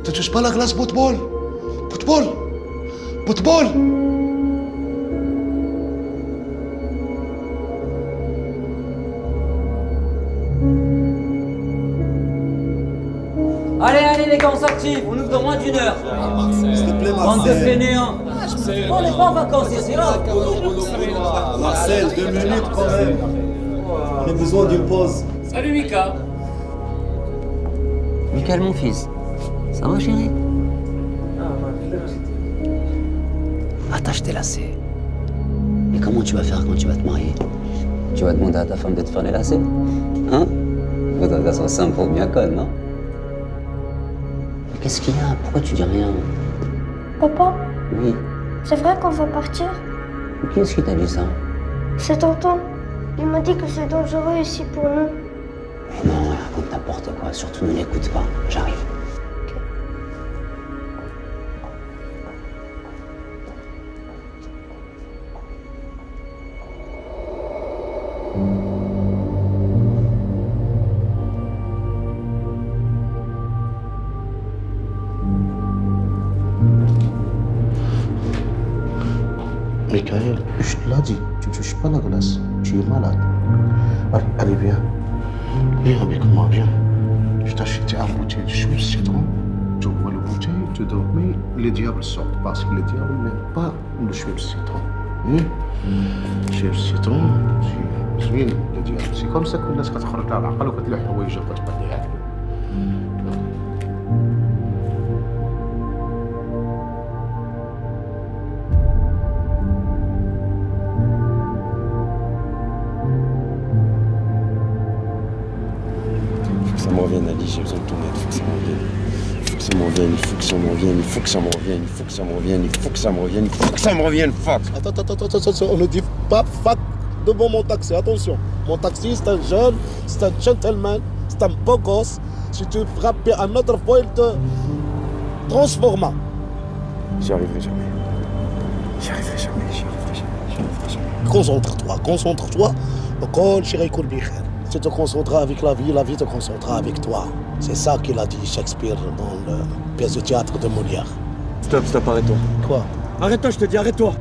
Ne touche pas la glace, football. Football. Football. Allez les gars, on s'active, on ouvre dans moins d'1 heure. S'il te plaît, Bande de fainéants. On n'est pas en vacances ici, là. Marcel, 2 minutes quand même. On a besoin d'une pause. Salut Mika. Michael, mon fils. Ça va, chérie? Attache tes lacets. Et comment tu vas faire quand tu vas te marier? Tu vas demander à ta femme de te faire les lacets? Hein? Faudrait qu'elle soit simple pour bien conne, non? Mais qu'est-ce qu'il y a? Pourquoi tu dis rien? Papa, Oui. c'est vrai qu'on va partir? Qui est-ce qui t'a dit ça? C'est tonton. Il m'a dit que c'est dangereux ici pour nous. Mais non, il raconte n'importe quoi. Surtout ne l'écoute pas. J'arrive. Michael, je te l'ai dit, tu ne touches pas la glace. Tu es malade. Allez, viens. Viens avec moi, viens. Je t'ai acheté un bouteille de jus de citron. Tu ouvres la bouteille, tu dors. Mais les diables sortent parce que les diables n'aiment pas le jus de citron. Jus de citron, c'est bien le diable. C'est comme ça que les gens sortent à la rue. Quand les gens ne peuvent pas dire. Ça me revienne, Ali, j'ai besoin de ton aide, faut que ça me revienne. Il faut que ça me revienne, il faut que ça me revienne, il faut que ça me revienne, il faut que ça me revienne, il faut que ça me revienne, il faut que ça me revienne, fuck. Attends, on ne dit pas fuck devant mon taxi, attention. Mon taxi, c'est un jeune, c'est un gentleman, c'est un beau gosse. Si tu frappais un autre fois, il te transforma. J'y arriverai jamais. J'y arriverai jamais. Concentre-toi. Kol chéri kol bikhair. Tu te concentreras avec la vie te concentrera avec toi. C'est ça qu'il a dit Shakespeare dans la pièce de théâtre de Molière. Stop, arrête-toi. Quoi? Arrête-toi, je te dis, arrête-toi.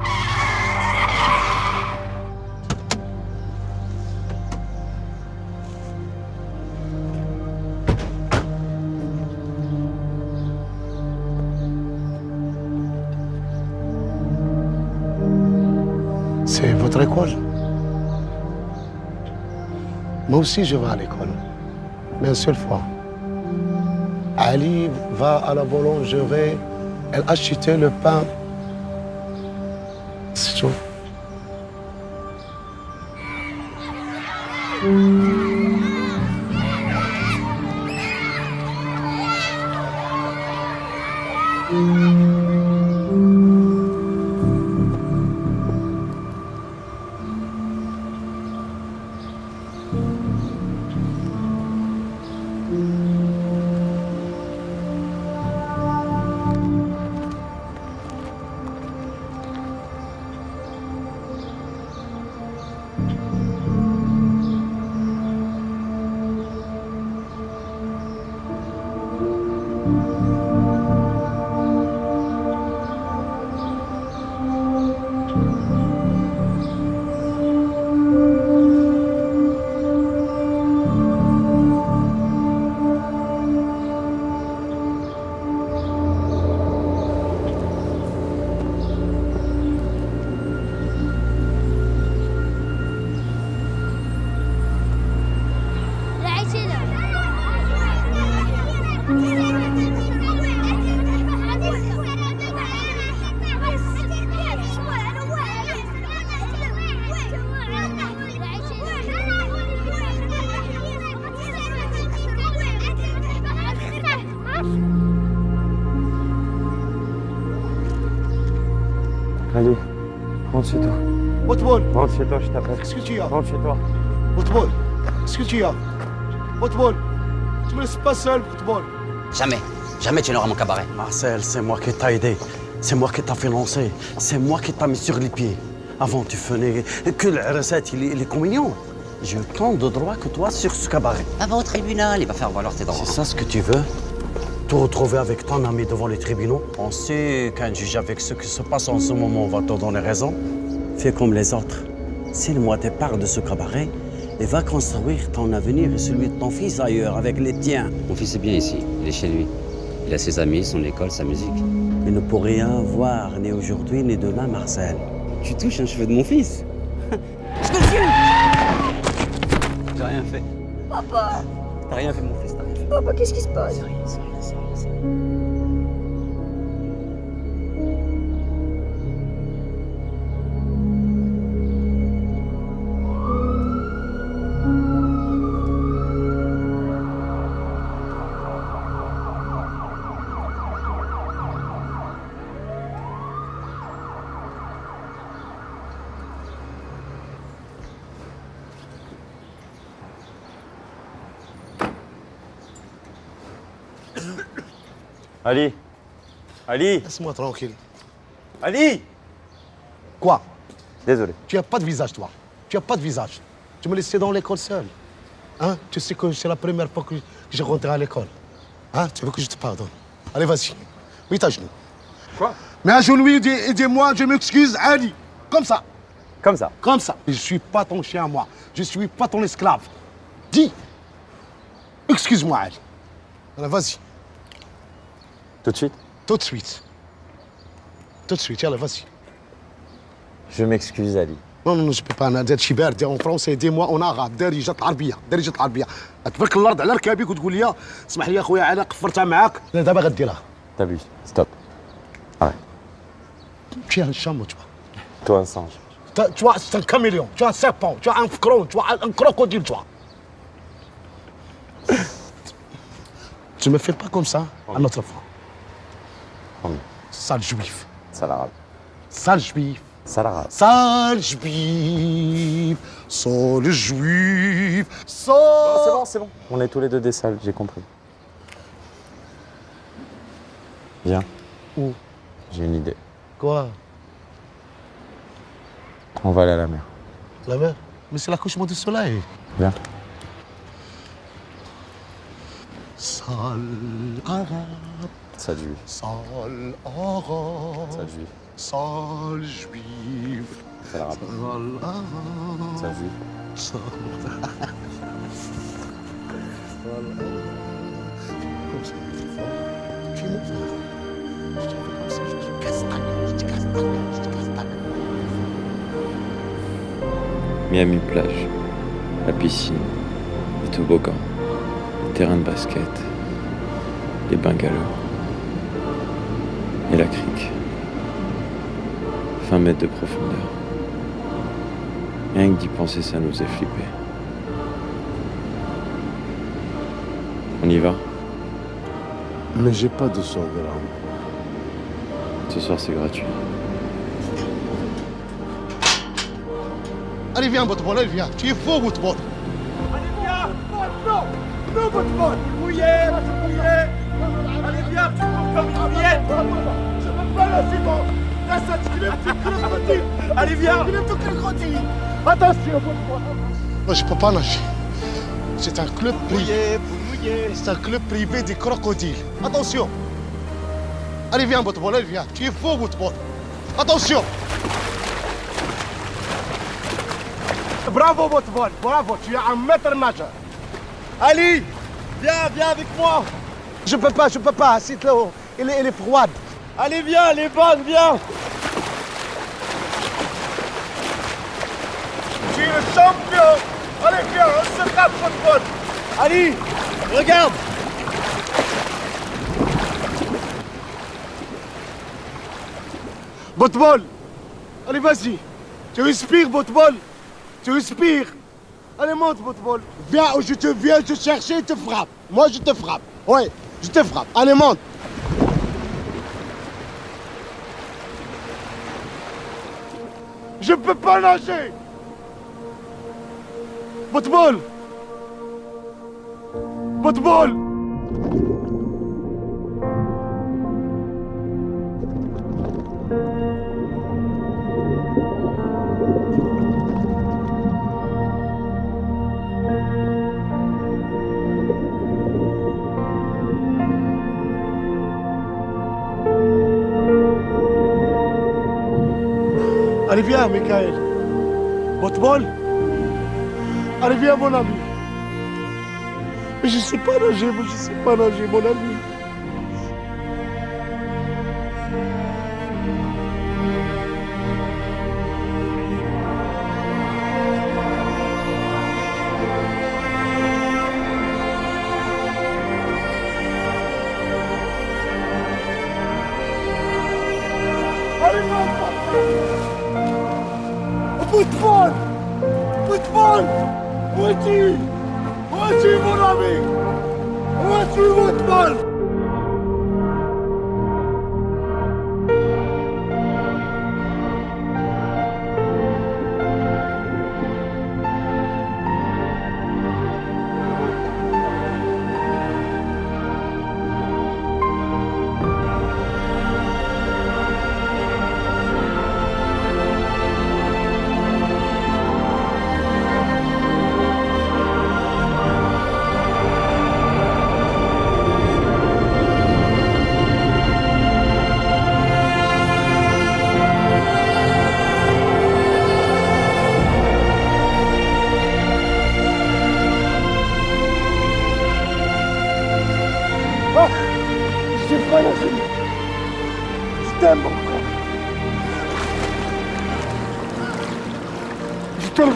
C'est votre école? Moi aussi, je vais à l'école. Mais une seule fois. Ali va à la boulangerie, elle achetait le pain. C'est tout. Allez, rentre chez toi. Football. Rentre chez toi, je t'appelle. Qu'est-ce que tu as? Rentre chez toi. Football. Qu'est-ce que tu as? Football. Tu me laisses pas seul, football. Jamais tu n'auras mon cabaret. Marcel, c'est moi qui t'ai aidé. C'est moi qui t'ai financé. C'est moi qui t'ai mis sur les pieds. Avant, tu faisais que la recette, les communions. J'ai autant de droits que toi sur ce cabaret. Va au tribunal, il va faire valoir tes droits. C'est ça ce que tu veux? Te retrouver avec ton ami devant les tribunaux? On sait qu'un juge avec ce qui se passe en ce moment va te donner raison. Fais comme les autres. Signe-moi tes parts de ce cabaret et va construire ton avenir et celui de ton fils ailleurs avec les tiens. Mon fils est bien ici, il est chez lui. Il a ses amis, son école, sa musique. Il ne peut rien voir, ni aujourd'hui, ni demain, Marcel. Tu touches un cheveu de mon fils. Je te tue! J'ai rien fait. Papa! T'as rien fait, mon fils, t'as rien fait. Papa, qu'est-ce qui se passe? C'est rien. Ali. Laisse-moi tranquille. Ali. Quoi? Désolé. Tu n'as pas de visage, toi. Tu n'as pas de visage. Tu me laissais dans l'école seul. Hein? Tu sais que c'est la première fois que je rentre à l'école. Hein? Tu veux que je te pardonne? Allez, vas-y. Mets à genoux. Quoi? Mais à genoux et dis-moi, je m'excuse, Ali. Comme ça. Comme ça. Comme ça. Je suis pas ton chien, moi. Je suis pas ton esclave. Dis. Excuse-moi, Ali. Alors, vas-y. Tout de suite? Tout de suite. Tout de suite, yalla, vas-y. Je m'excuse, Ali. Non, non, non, je peux pas. انا هادشي بارد en français. Dis-moi en arabe. دارجة العربية. دارجة العربية. تبارك الارض على ركابيك وتقول لي اسمح لي يا خويا علاء قفرتها معاك. لا دابا غديرها. T'abuses. Stop. Arrête. Tu es un chameau, tu vois. Toi, un singe. Tu vois, c'est un caméléon. Tu as un serpent. Tu as un frelon. Tu as un crocodile, tu vois. Tu me fais pas comme ça à notre fois. Sale juif. Sale arabe. Sale juif. Sale arabe. Sale juif. Sale juif. Non, c'est bon. On est tous les deux des sales, j'ai compris. Viens. Où? J'ai une idée. Quoi? On va aller à la mer. La mer? Mais c'est l'accouchement du soleil. Viens. Sale arabe. Sale juif. Sale arabe. Sale juif. Sale juif. Sale arabe. Sale arabe. Sale juif. Tu me fais. Je te fais comme ça, je te castagne, je te castagne, je te castagne. Miami plage, la piscine, les toboggans, les terrains de basket, les bungalows et la crique. 20 mètres de profondeur. Rien que d'y penser, ça nous est flippé. On y va? Mais j'ai pas de sang de larmes. Ce soir, c'est gratuit. Allez, viens, Boutbol, allez, viens. Tu es faux, Boutbol. Allez, viens. Non, non, Boutbol. Mouillé, allez, viens, tu cours comme une miette. Je veux pas lâcher ton... Là, ça te crève, tu crocodile. Allez, viens. Tu crocodile. Attention, Boutbol. Non, je peux pas nager. C'est un club privé. C'est un club privé des crocodiles. Attention. Allez, viens, Boutbol, allez, viens. Tu es faux, Boutbol. Attention. Bravo, Boutbol, bravo, tu es un maître nageur. Ali, viens avec moi. Je peux pas, c'est l'eau. Elle est froide. Allez, viens, elle est bonne, viens. Tu es le champion. Allez, viens, on se tape, Boutbol. Ali, regarde. Boutbol. Allez, vas-y. Tu respires, Boutbol. Tu respires. Allez, monte, Boutbol. Viens, je te chercher et te frappe. Moi, je te frappe. Ouais, je te frappe. Allez, monte. Je peux pas nager. Boutbol. Boutbol. Allez, viens, Michael. Boutbol. Allez, viens, mon ami. Mais je sais pas nager, mon ami. Allez, Boutbol. Boutbol. Où es-tu? Où es-tu, mon ami? Où es-tu, Boutbol? t'aime, mon frère. Je t'aime.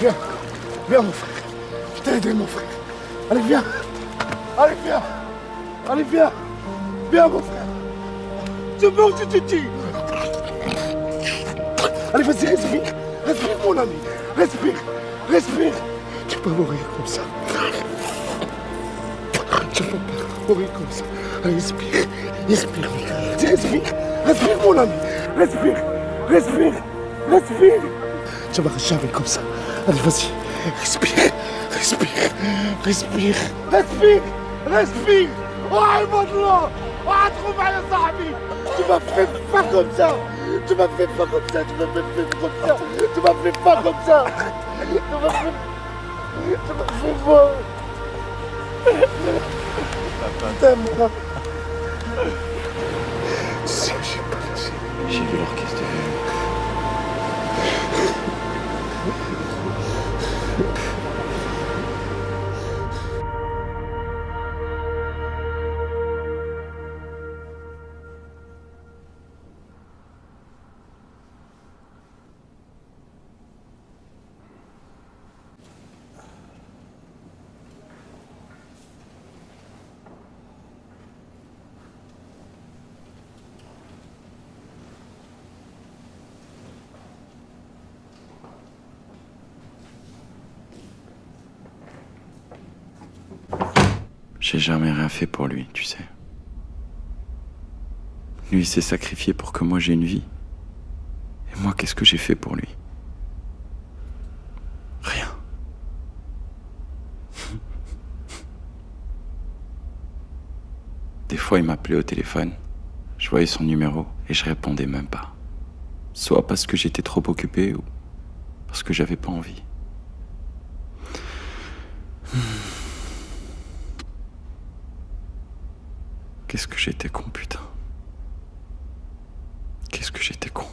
Viens, viens mon frère. Je t'ai aidé mon frère. Allez viens. Allez viens. Allez viens. Viens mon frère. Tu meurs, tu te tues. Allez vas-y, respire. Respire mon ami. Respire. Respire. Tu peux mourir comme ça. Tu peux pas mourir comme ça. Allez, respire. Respire. Respire. Respire mon ami. Respire. Respire. Respire. Tu vas jamais comme ça. Allez, vas-y. Respire. Respire. Respire. Respire. Respire. Oh, الله. وهتخرج معايا صاحبي. Tu m'as fait pas comme ça. Tu m'as fait pas comme ça. Tu m'as fait comme ça. Tu m'as fait pas comme ça. Tu m'as fait pas. T'aimes moi. Tu sais que j'ai pas laissé. J'ai vu l'orchestre venir. J'ai jamais rien fait pour lui, tu sais. Lui, il s'est sacrifié pour que moi j'ai une vie. Et moi, qu'est-ce que j'ai fait pour lui? Rien. Des fois, il m'appelait au téléphone. Je voyais son numéro et je répondais même pas. Soit parce que j'étais trop occupé ou parce que j'avais pas envie. Qu'est-ce que j'étais con, putain. Qu'est-ce que j'étais con.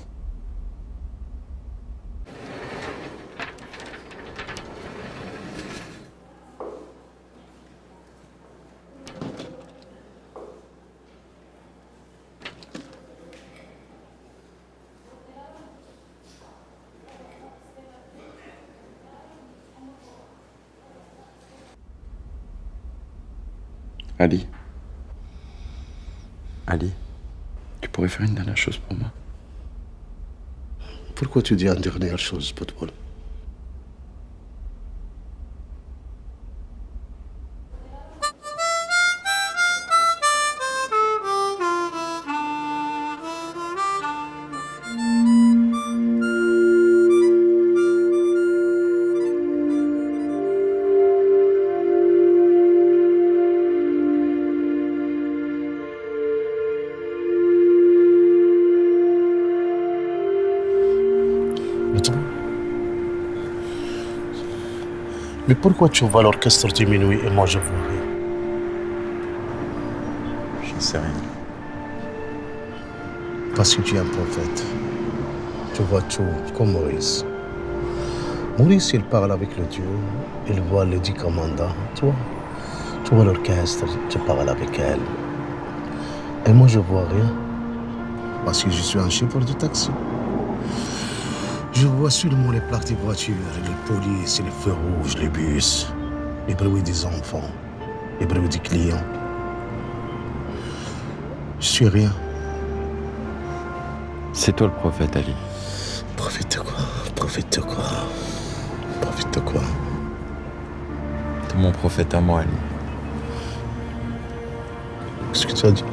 Ali. Ali, tu pourrais faire une dernière chose pour moi? Pourquoi tu dis une dernière chose, Potbol? Mais pourquoi tu vois l'orchestre diminuer et moi je vois rien? J'en sais rien. Parce que tu es un prophète. Tu vois tout comme Maurice. Maurice, il parle avec le Dieu, il voit les 10 commandants. Tu vois l'orchestre, tu parles avec elle. Et moi je vois rien. Parce que je suis un chauffeur de taxi. Je vois seulement les plaques des voitures, les polices, les feux rouges, les bus, les bruits des enfants, les bruits des clients. Je suis rien. C'est toi le prophète, Ali. Prophète de quoi? Prophète de quoi? Prophète de quoi? T'es mon prophète à moi, Ali. Qu'est-ce que tu as dit?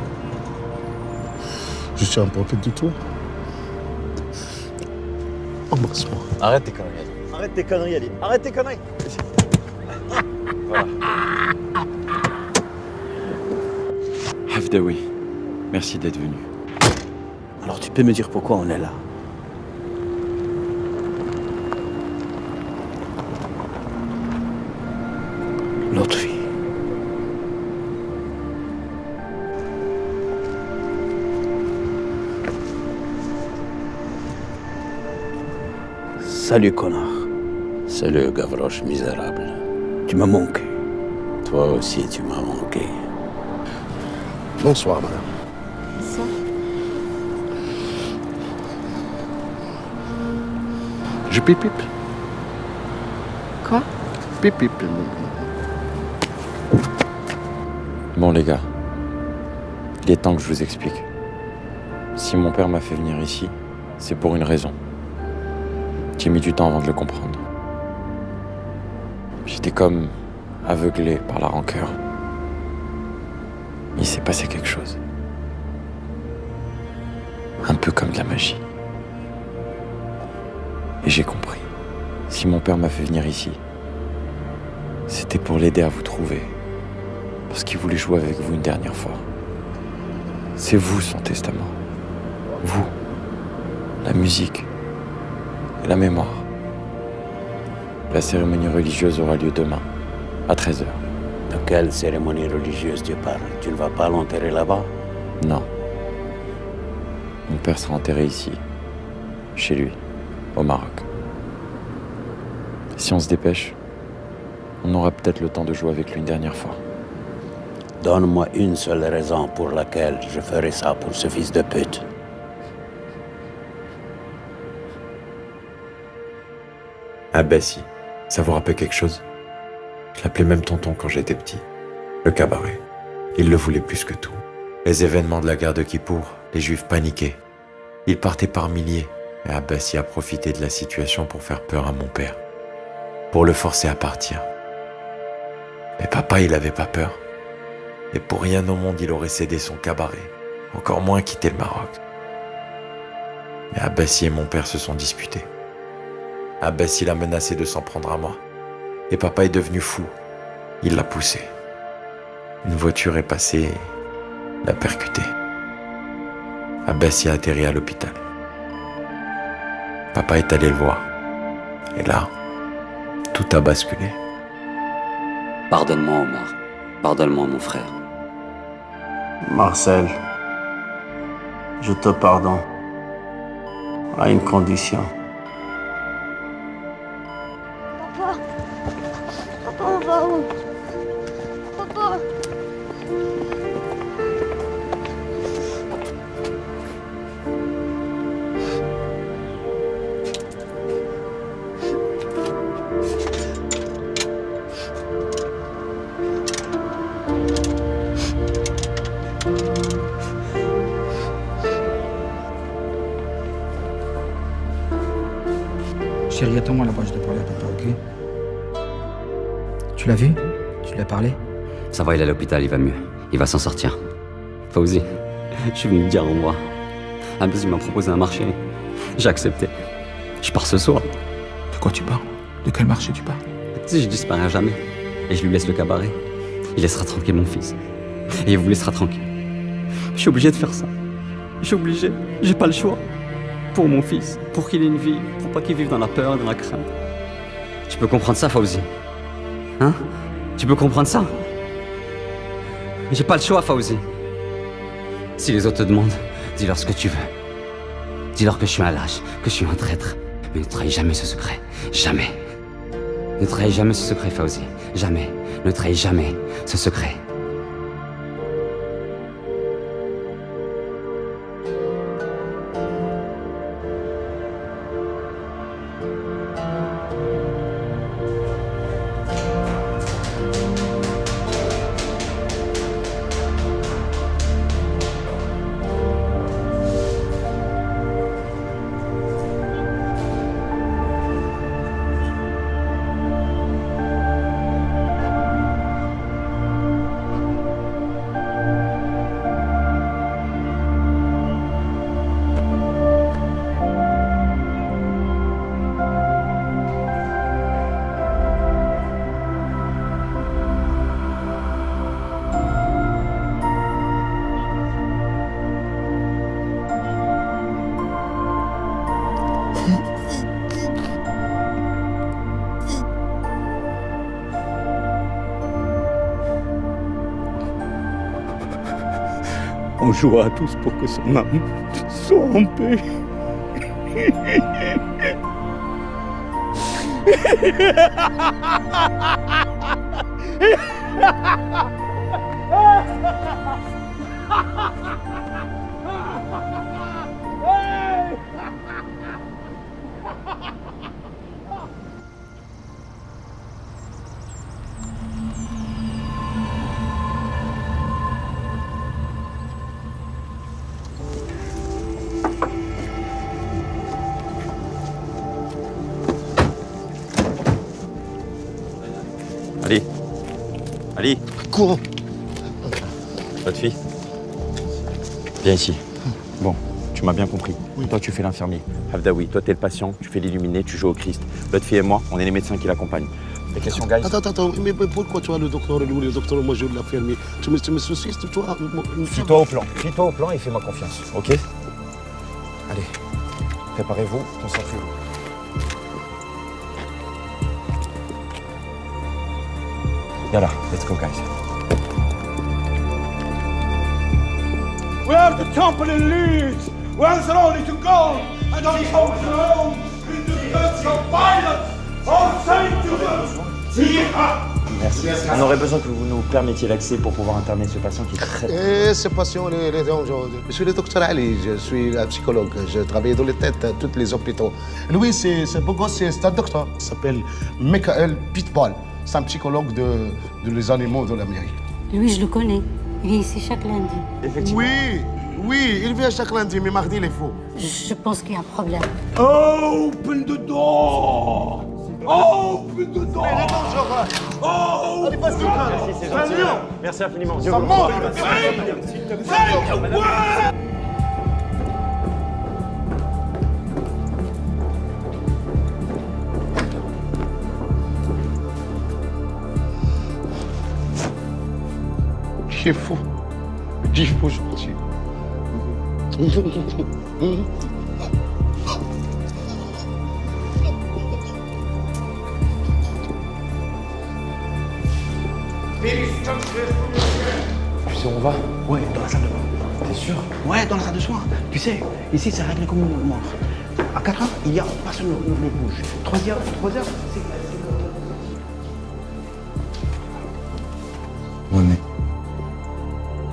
Je suis un prophète de toi? Embrasse-moi. Arrête tes conneries, Ali. Arrête tes conneries, Ali. Arrête tes conneries. Voilà. Hafdaoui, merci d'être venu. Alors tu peux me dire pourquoi on est là? L'autre fille. Salut, connard. Salut, Gavroche misérable. Tu m'as manqué. Toi aussi, tu m'as manqué. Bonsoir, madame. Bonsoir. Je pipe. Quoi? Pipe. Bon les gars, il est temps que je vous explique. Si mon père m'a fait venir ici, c'est pour une raison. J'ai mis du temps avant de le comprendre. J'étais comme aveuglé par la rancœur. Il s'est passé quelque chose. Un peu comme de la magie. Et j'ai compris. Si mon père m'a fait venir ici, c'était pour l'aider à vous trouver. Parce qu'il voulait jouer avec vous une dernière fois. C'est vous son testament. Vous. La musique. Et la mémoire. La cérémonie religieuse aura lieu demain, à 13h. De quelle cérémonie religieuse tu parles? Tu ne vas pas l'enterrer là-bas? Non. Mon père sera enterré ici, chez lui, au Maroc. Si on se dépêche, on aura peut-être le temps de jouer avec lui une dernière fois. Donne-moi une seule raison pour laquelle je ferai ça pour ce fils de pute. Abbassi, ça vous rappelle quelque chose? Je l'appelais même tonton quand j'étais petit. Le cabaret. Il le voulait plus que tout. Les événements de la guerre de Kippour, les Juifs paniquaient. Ils partaient par milliers. Et Abbassi a profité de la situation pour faire peur à mon père. Pour le forcer à partir. Mais papa, il avait pas peur. Et pour rien au monde, il aurait cédé son cabaret. Encore moins quitté le Maroc. Mais Abbassi et mon père se sont disputés. Abbassi l'a menacé de s'en prendre à moi. Et papa est devenu fou. Il l'a poussé. Une voiture est passée et l'a percuté. Abbassi a atterri à l'hôpital. Papa est allé le voir. Et là, tout a basculé. Pardonne-moi, Omar. Pardonne-moi, mon frère. Marcel, je te pardonne. À une condition. Papa, on va où? Papa. Chérie, attends-moi là-bas, je dois parler à papa, ok? Tu l'as vu? Tu lui as parlé? Ça va, il est à l'hôpital, il va mieux. Il va s'en sortir. Fauzi, je suis venu te dire au revoir. Abbassi m'a proposé un marché. J'ai accepté. Je pars ce soir. De quoi tu parles? De quel marché tu parles? Si je disparais jamais, et je lui laisse le cabaret, il laissera tranquille mon fils. Et il vous laissera tranquille. Je suis obligé de faire ça. Je suis obligé. J'ai pas le choix. Pour mon fils, pour qu'il ait une vie, pour pas qu'il vive dans la peur, dans la crainte. Tu peux comprendre ça, Fauzi? Hein? Tu peux comprendre ça? J'ai pas le choix, Fauzi. Si les autres te demandent, dis-leur ce que tu veux. Dis-leur que je suis un lâche, que je suis un traître. Mais ne trahis jamais ce secret. Jamais. Ne trahis jamais ce secret, Fauzi. Jamais. Ne trahis jamais ce secret. On jouera tous pour que son âme soit en paix. Ali. Ali. Cours. Votre fille. Viens ici. Bon, tu m'as bien compris. Toi, tu fais l'infirmier. Hafdaoui, toi, t'es le patient, tu fais l'illuminé, tu joues au Christ. L'autre fille et moi, on est les médecins qui l'accompagnent. Des questions, guys? Attends, mais pourquoi tu as le docteur et le docteur, moi je l'infirmier? Tu me soucies, toi? Fie-toi au plan. Fie-toi au plan et fais-moi confiance, ok? Allez, préparez-vous, concentrez-vous. Yalla, let's go, guys. Where the company leads, where's only to go, and don't hold your own into the earth of violence, all say to them, Merci. On aurait besoin que vous nous permettiez l'accès pour pouvoir interner ce patient qui est très... Et ce patient, il est dangereux. Je suis le docteur Ali, je suis un psychologue. Je travaille dans les têtes, tous les hôpitaux. Lui, c'est beau gosse, c'est un docteur. Il s'appelle Michael Pitbull. C'est un psychologue de les animaux de l'Amérique. Lui, je le connais. Il vient ici chaque lundi. Effectivement. Oui, il vient chaque lundi, mais mardi, il est faux. Je pense qu'il y a un problème. Open the door! Open the door! Il est dangereux! Oh! Allez, passe-le! Merci, c'est gentil. Merci infiniment. Dieu Ça vous monte! Il est fou. Il est fou, gentil. Tu sais où on va? Ouais, dans la salle de bain. T'es sûr? Ouais, dans la salle de soins. Tu sais, ici, c'est réglé comme une montre. À 4 heures, il y a personne ne bouge. 3 heures, c'est... Ouais, mais...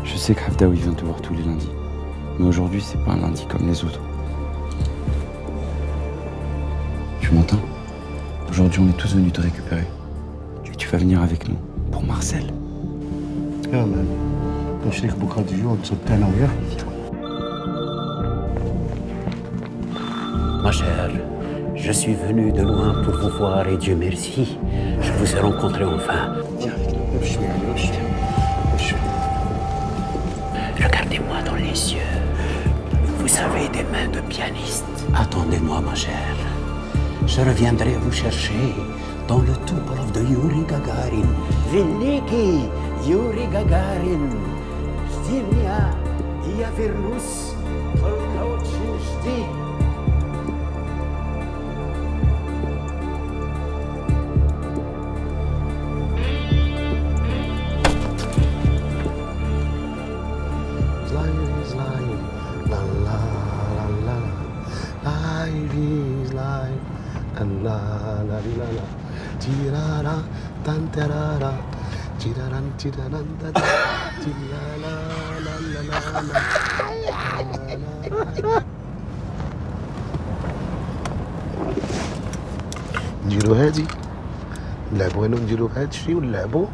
Je sais que Hafdaoui vient te voir tous les lundis. Mais aujourd'hui, c'est pas un lundi comme les autres. Tu m'entends? Aujourd'hui, on est tous venus te récupérer. Et tu vas venir avec nous, pour Marcel. يا مان باش ليك بكره تجي وتصوت انا وياه. Ma chère, je suis venu de loin pour vous voir et Dieu merci, je vous ai rencontré enfin. Viens avec nous. Regardez-moi dans les yeux. Vous avez des mains de pianiste. Attendez-moi, ma chère. Je reviendrai vous chercher dans le Tupolev de Yuri Gagarin. Veliki Yuri Gagarin. Stimia, Dia Virnus, Tolkauchinsti. نديرو هادي نلعبو انا ونديرو هاد الشيء ونلعبو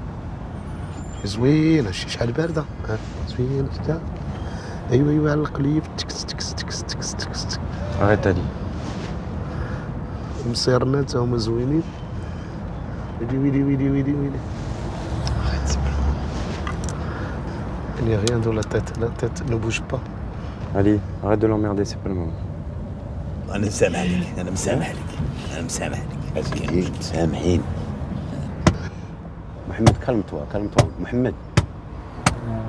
زوينه شحال بارده زوينه شتا ايوا على القليب تكس تكس تكس تكس تكس Arrête, Ali. مصيرنا تا هما زوينين ويلي Il n'y a rien dans la tête ne bouge pas. Ali, arrête de l'emmerder, c'est pas le moment. أنا مسامح لك، أنا مسامح لك، أنا مسامح لك. مسامحين. Mohamed, calme-toi, calme-toi.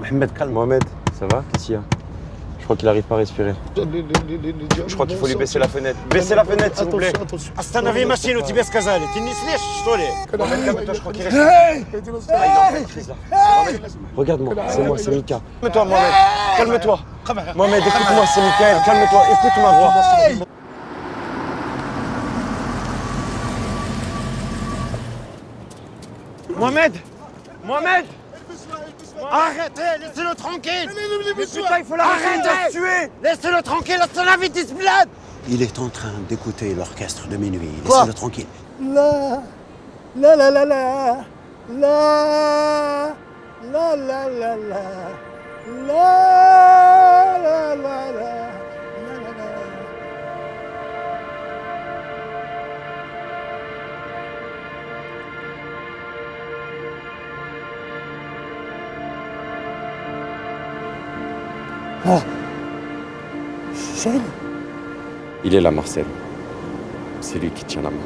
Mohamed, calme. Mohamed, ça va? Qu'est-ce qu'il y a? Je crois qu'il arrive pas à respirer. Je crois qu'il faut lui baisser la fenêtre. Baissez la fenêtre, s'il vous plaît. Останови машину, тебе сказали. Ты не слышишь, что ли? Mohamed, calme-toi, je crois qu'il respire. Ah, il est en crise là. Mohamed, regarde-moi, c'est moi, c'est Mika. Calme-toi, Mohamed. Calme-toi. Mohamed, écoute-moi, c'est Mickaël. Calme-toi, écoute ma voix. Mohamed! Mohamed! Arrêtez! Laissez-le tranquille! Mais putain, il faut l'arrêter! Arrête de tuer! Laissez-le tranquille! Il est en train d'écouter l'orchestre de minuit. Quoi? Laissez-le tranquille. La la la la la la la la la la la la la la. Ah, c'est elle. Il est là, Marcel. C'est lui qui tient la main.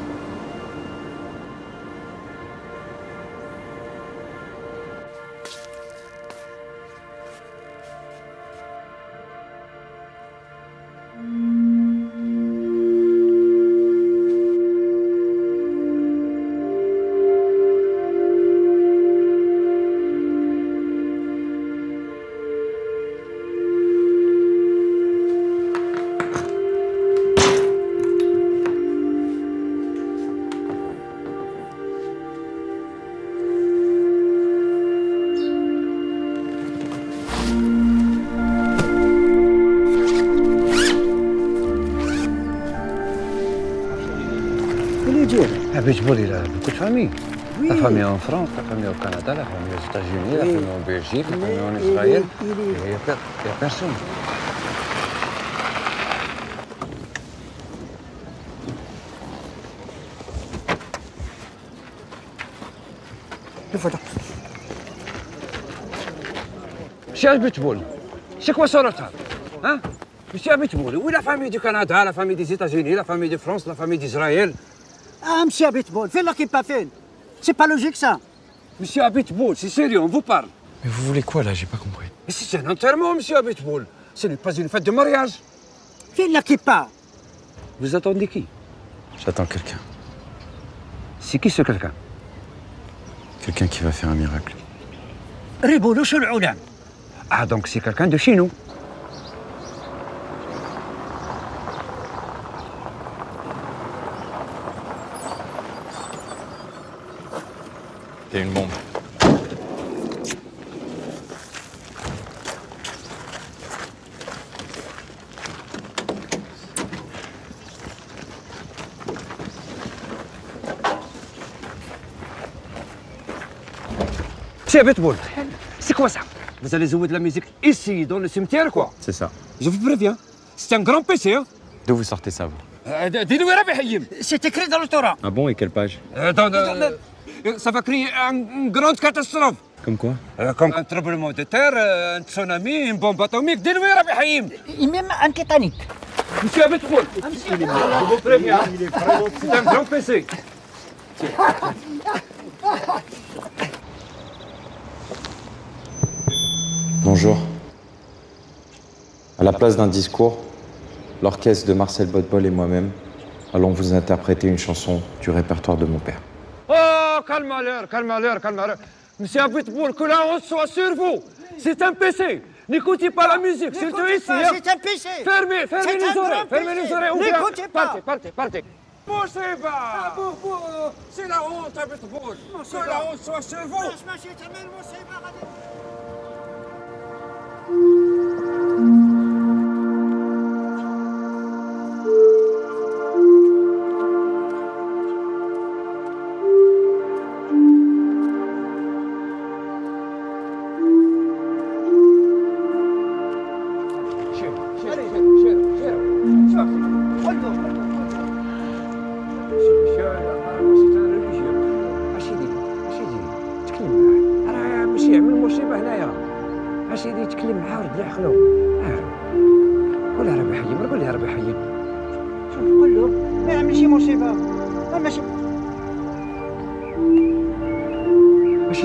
Beach Ball, il a beaucoup de familles. Oui. La famille en France, la famille au Canada, la famille aux États-Unis, la famille en Belgique, la famille en Israël. Il n'y a personne. Monsieur Beach Ball, c'est quoi ça, l'autre? Hein? Monsieur Beach Ball, où est la famille du Canada, la famille des États-Unis, la famille de France, la famille d'Israël? Ah, monsieur Abitboul, fais là qui pas fait. C'est pas logique ça. Monsieur Abitboul, c'est sérieux, on vous parle. Mais vous voulez quoi là? J'ai pas compris. Mais c'est un enterrement, monsieur Abitboul. Ce n'est pas une fête de mariage. Fais là qui pas. Vous attendez qui? J'attends quelqu'un. C'est qui ce quelqu'un? Quelqu'un qui va faire un miracle. Riboulou sur l'oulam. Ah, donc c'est quelqu'un de chez nous. T'es une bombe. C'est Abitboul. C'est quoi ça? Vous allez jouer de la musique ici, dans le cimetière, quoi? C'est ça. Je vous préviens, c'est un grand PC, hein? D'où vous sortez ça, vous? Dis-nous, Rabbi Hayim. C'est écrit dans le Torah. Ah bon, et quelle page? Ça va créer une grande catastrophe. Comme quoi? Comme un tremblement de terre, un tsunami, une bombe atomique. Dis-nous, Rabbi Hayim. Et même un Titanic. Monsieur Abitboul, je vous préviens, c'est un grand PC. Bonjour. À la place d'un discours, l'orchestre de Marcel Botbol et moi-même allons vous interpréter une chanson du répertoire de mon père. Oh, calme-leur, calme-leur, calme-leur. Monsieur Abitboul, que la honte soit sur vous. C'est un PC. N'écoutez pas la musique, surtout ici. C'est un PC. Fermez les oreilles, fermez les oreilles. N'écoutez pas. Partez. Moussiba! C'est la honte, Abitboul. Que la honte soit sur vous. سيدي تكلم معاه ورد لي عقلو. قول يا ربي حيي، قول يا ربي حيي. شوف قول له ما يعمل شي مصيبه. ماشي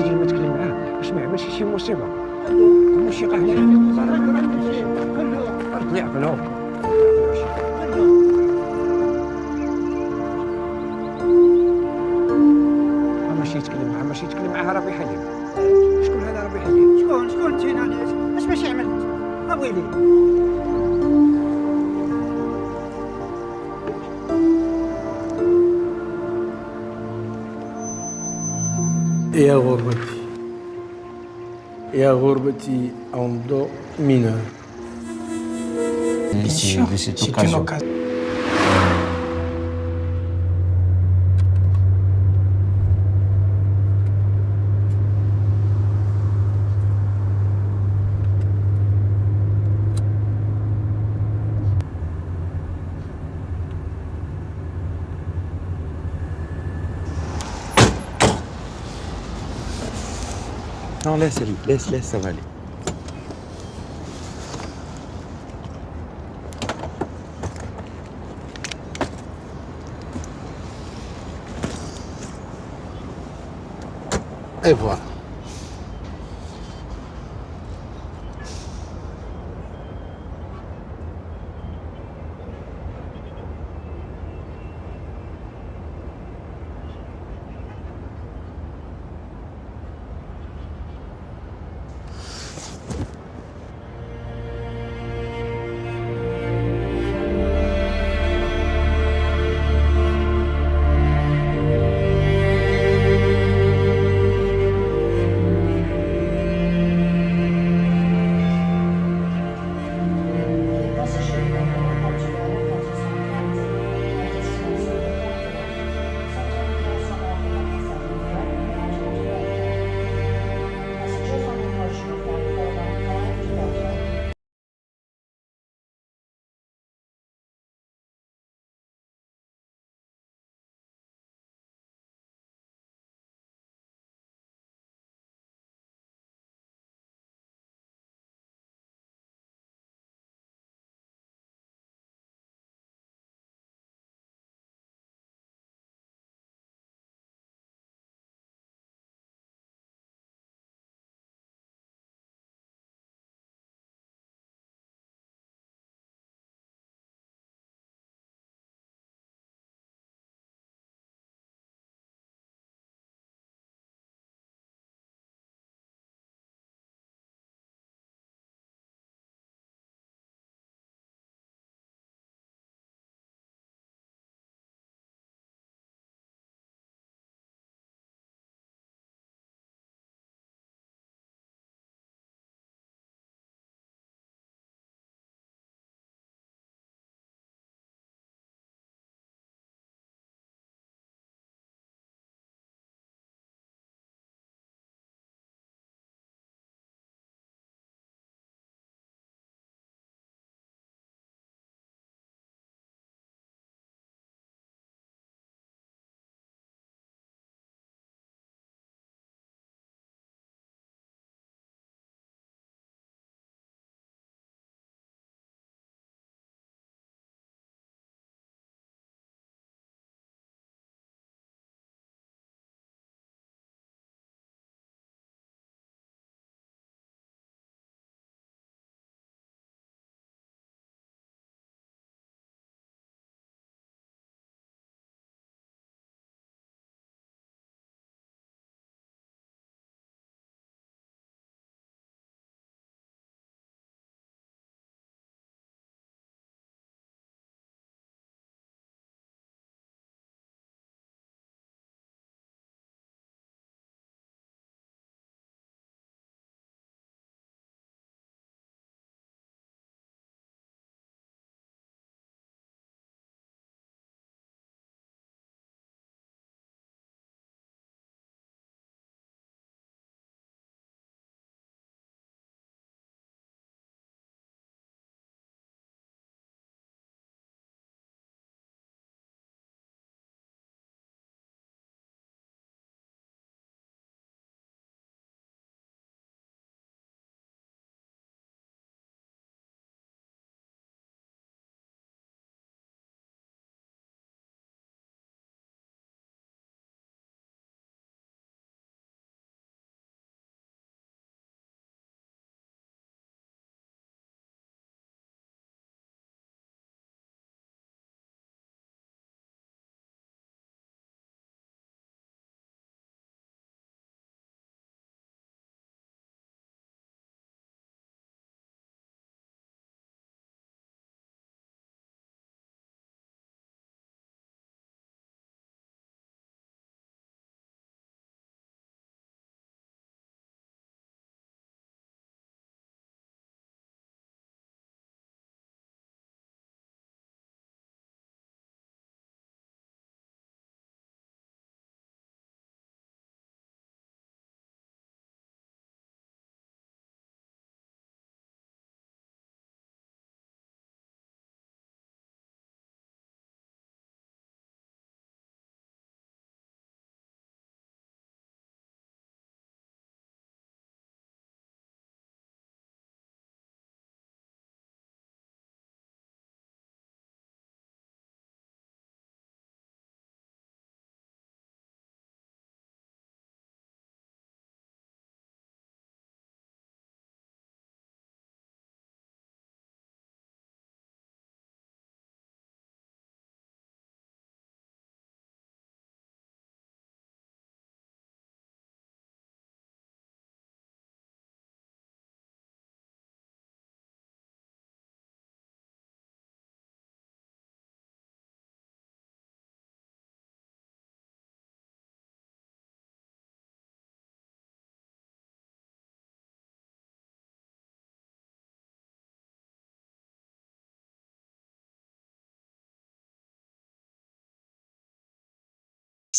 يدير ما تكلم معاه باش ما يعملش شي مصيبه. الموسيقى هنا ورد لي عقلو. ماشي يتكلم معاه ربي حيي. شكون هذا ربي حيي؟ شكون انت هنا؟ اش باش يعمل؟ ابويلي يا غربتي يا غربتي en do mineur. Bien sûr, c'est une occasion. Non, laisse, laisse, ça va aller. Et voilà.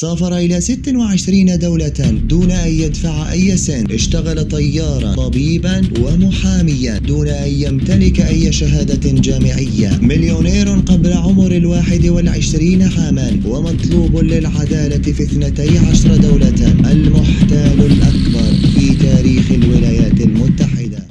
سافر إلى 26 دولة دون أن يدفع أي سنت. اشتغل طيارا، طبيبا ومحاميا دون أن يمتلك أي شهادة جامعية. مليونير قبل عمر 21 عاما، ومطلوب للعدالة في 12 دولة. المحتال الأكبر في تاريخ الولايات المتحدة.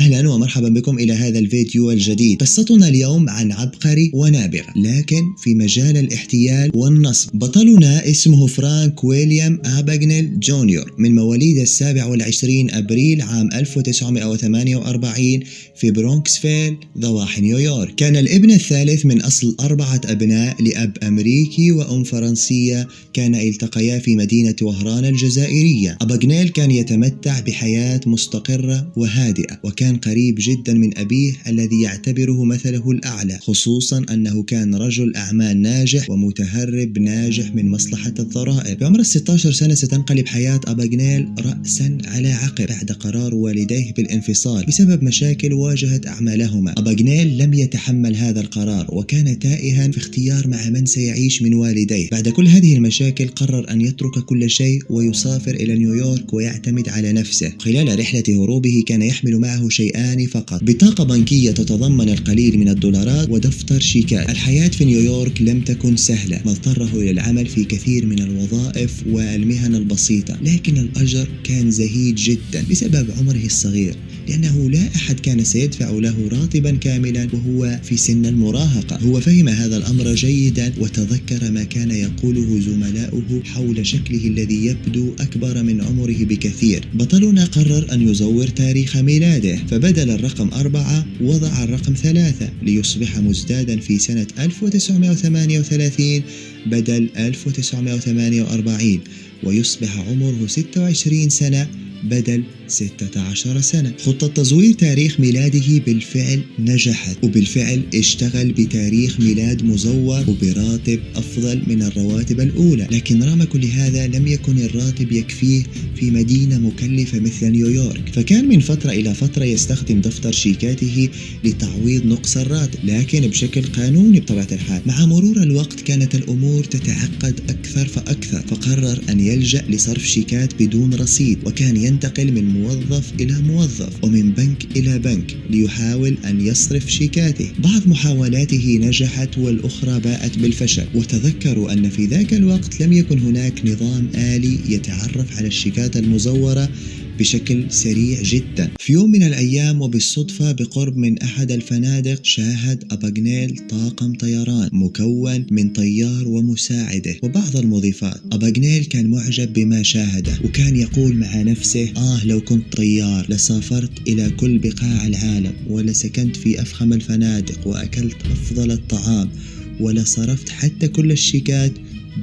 أهلا ومرحبا بكم إلى هذا الفيديو الجديد. قصتنا اليوم عن عبقري ونابغة لكن في مجال الاحتيال والنصب. بطلنا اسمه فرانك ويليام أباغنيل جونيور، من مواليد 27 أبريل عام 1948 في برونكسفيل ضواحي نيويورك. كان الابن الثالث من أصل 4 أبناء لأب أمريكي وأم فرنسية كان التقيا في مدينة وهران الجزائرية. أباغنيل كان يتمتع بحياة مستقرة وهادئة، وكان قريب جدا من أبيه الذي يعتبره مثله الأعلى، خصوصا أنه كان رجل أعمال ناجح ومتهرب ناجح من مصلحة الضرائب. بعمر 16 سنة ستنقلب حياة أباغنيل رأسا على عقب بعد قرار والديه بالانفصال بسبب مشاكل واجهت أعمالهما. أباغنيل لم يتحمل هذا القرار وكان تائها في اختيار مع من سيعيش من والديه. بعد كل هذه المشاكل قرر أن يترك كل شيء ويسافر إلى نيويورك ويعتمد على نفسه. خلال رحلة هروبه كان يحمل معه شيئان فقط: بطاقة بنكية تتضمن القليل من الدولارات ودفتر شيكات. الحياة في نيويورك لم تكن سهلة، ما اضطره إلى العمل في كثير من الوظائف والمهن البسيطة، لكن الأجر كان زهيد جدا بسبب عمره الصغير، لأنه لا أحد كان سيدفع له راتبا كاملا وهو في سن المراهقة. هو فهم هذا الأمر جيدا وتذكر ما كان يقوله زملاؤه حول شكله الذي يبدو أكبر من عمره بكثير. بطلنا قرر أن يزور تاريخ ميلاده، فبدل الرقم 4 وضع الرقم 3 ليصبح مزدادا في سنة 1938 بدل 1948، ويصبح عمره 26 سنة بدل 16 سنة. خطة تزوير تاريخ ميلاده بالفعل نجحت، وبالفعل اشتغل بتاريخ ميلاد مزور وبراتب أفضل من الرواتب الأولى. لكن رغم كل هذا لم يكن الراتب يكفيه في مدينة مكلفة مثل نيويورك، فكان من فترة إلى فترة يستخدم دفتر شيكاته لتعويض نقص الراتب، لكن بشكل قانوني بطبيعة الحال. مع مرور الوقت كانت الأمور تتعقد أكثر فأكثر، فقرر أن يلجأ لصرف شيكات بدون رصيد، وكان ينتقل من موظف إلى موظف ومن بنك إلى بنك ليحاول أن يصرف شيكاته. بعض محاولاته نجحت والأخرى باءت بالفشل، وتذكروا أن في ذاك الوقت لم يكن هناك نظام آلي يتعرف على الشيكات المزورة بشكل سريع جدا. في يوم من الأيام وبالصدفة بقرب من أحد الفنادق شاهد أباغنيل طاقم طيران مكون من طيار ومساعده وبعض المضيفات. أباغنيل كان معجب بما شاهده، وكان يقول مع نفسه: لو كنت طيار لسافرت إلى كل بقاع العالم، ولسكنت في أفخم الفنادق، وأكلت أفضل الطعام، ولصرفت حتى كل الشيكات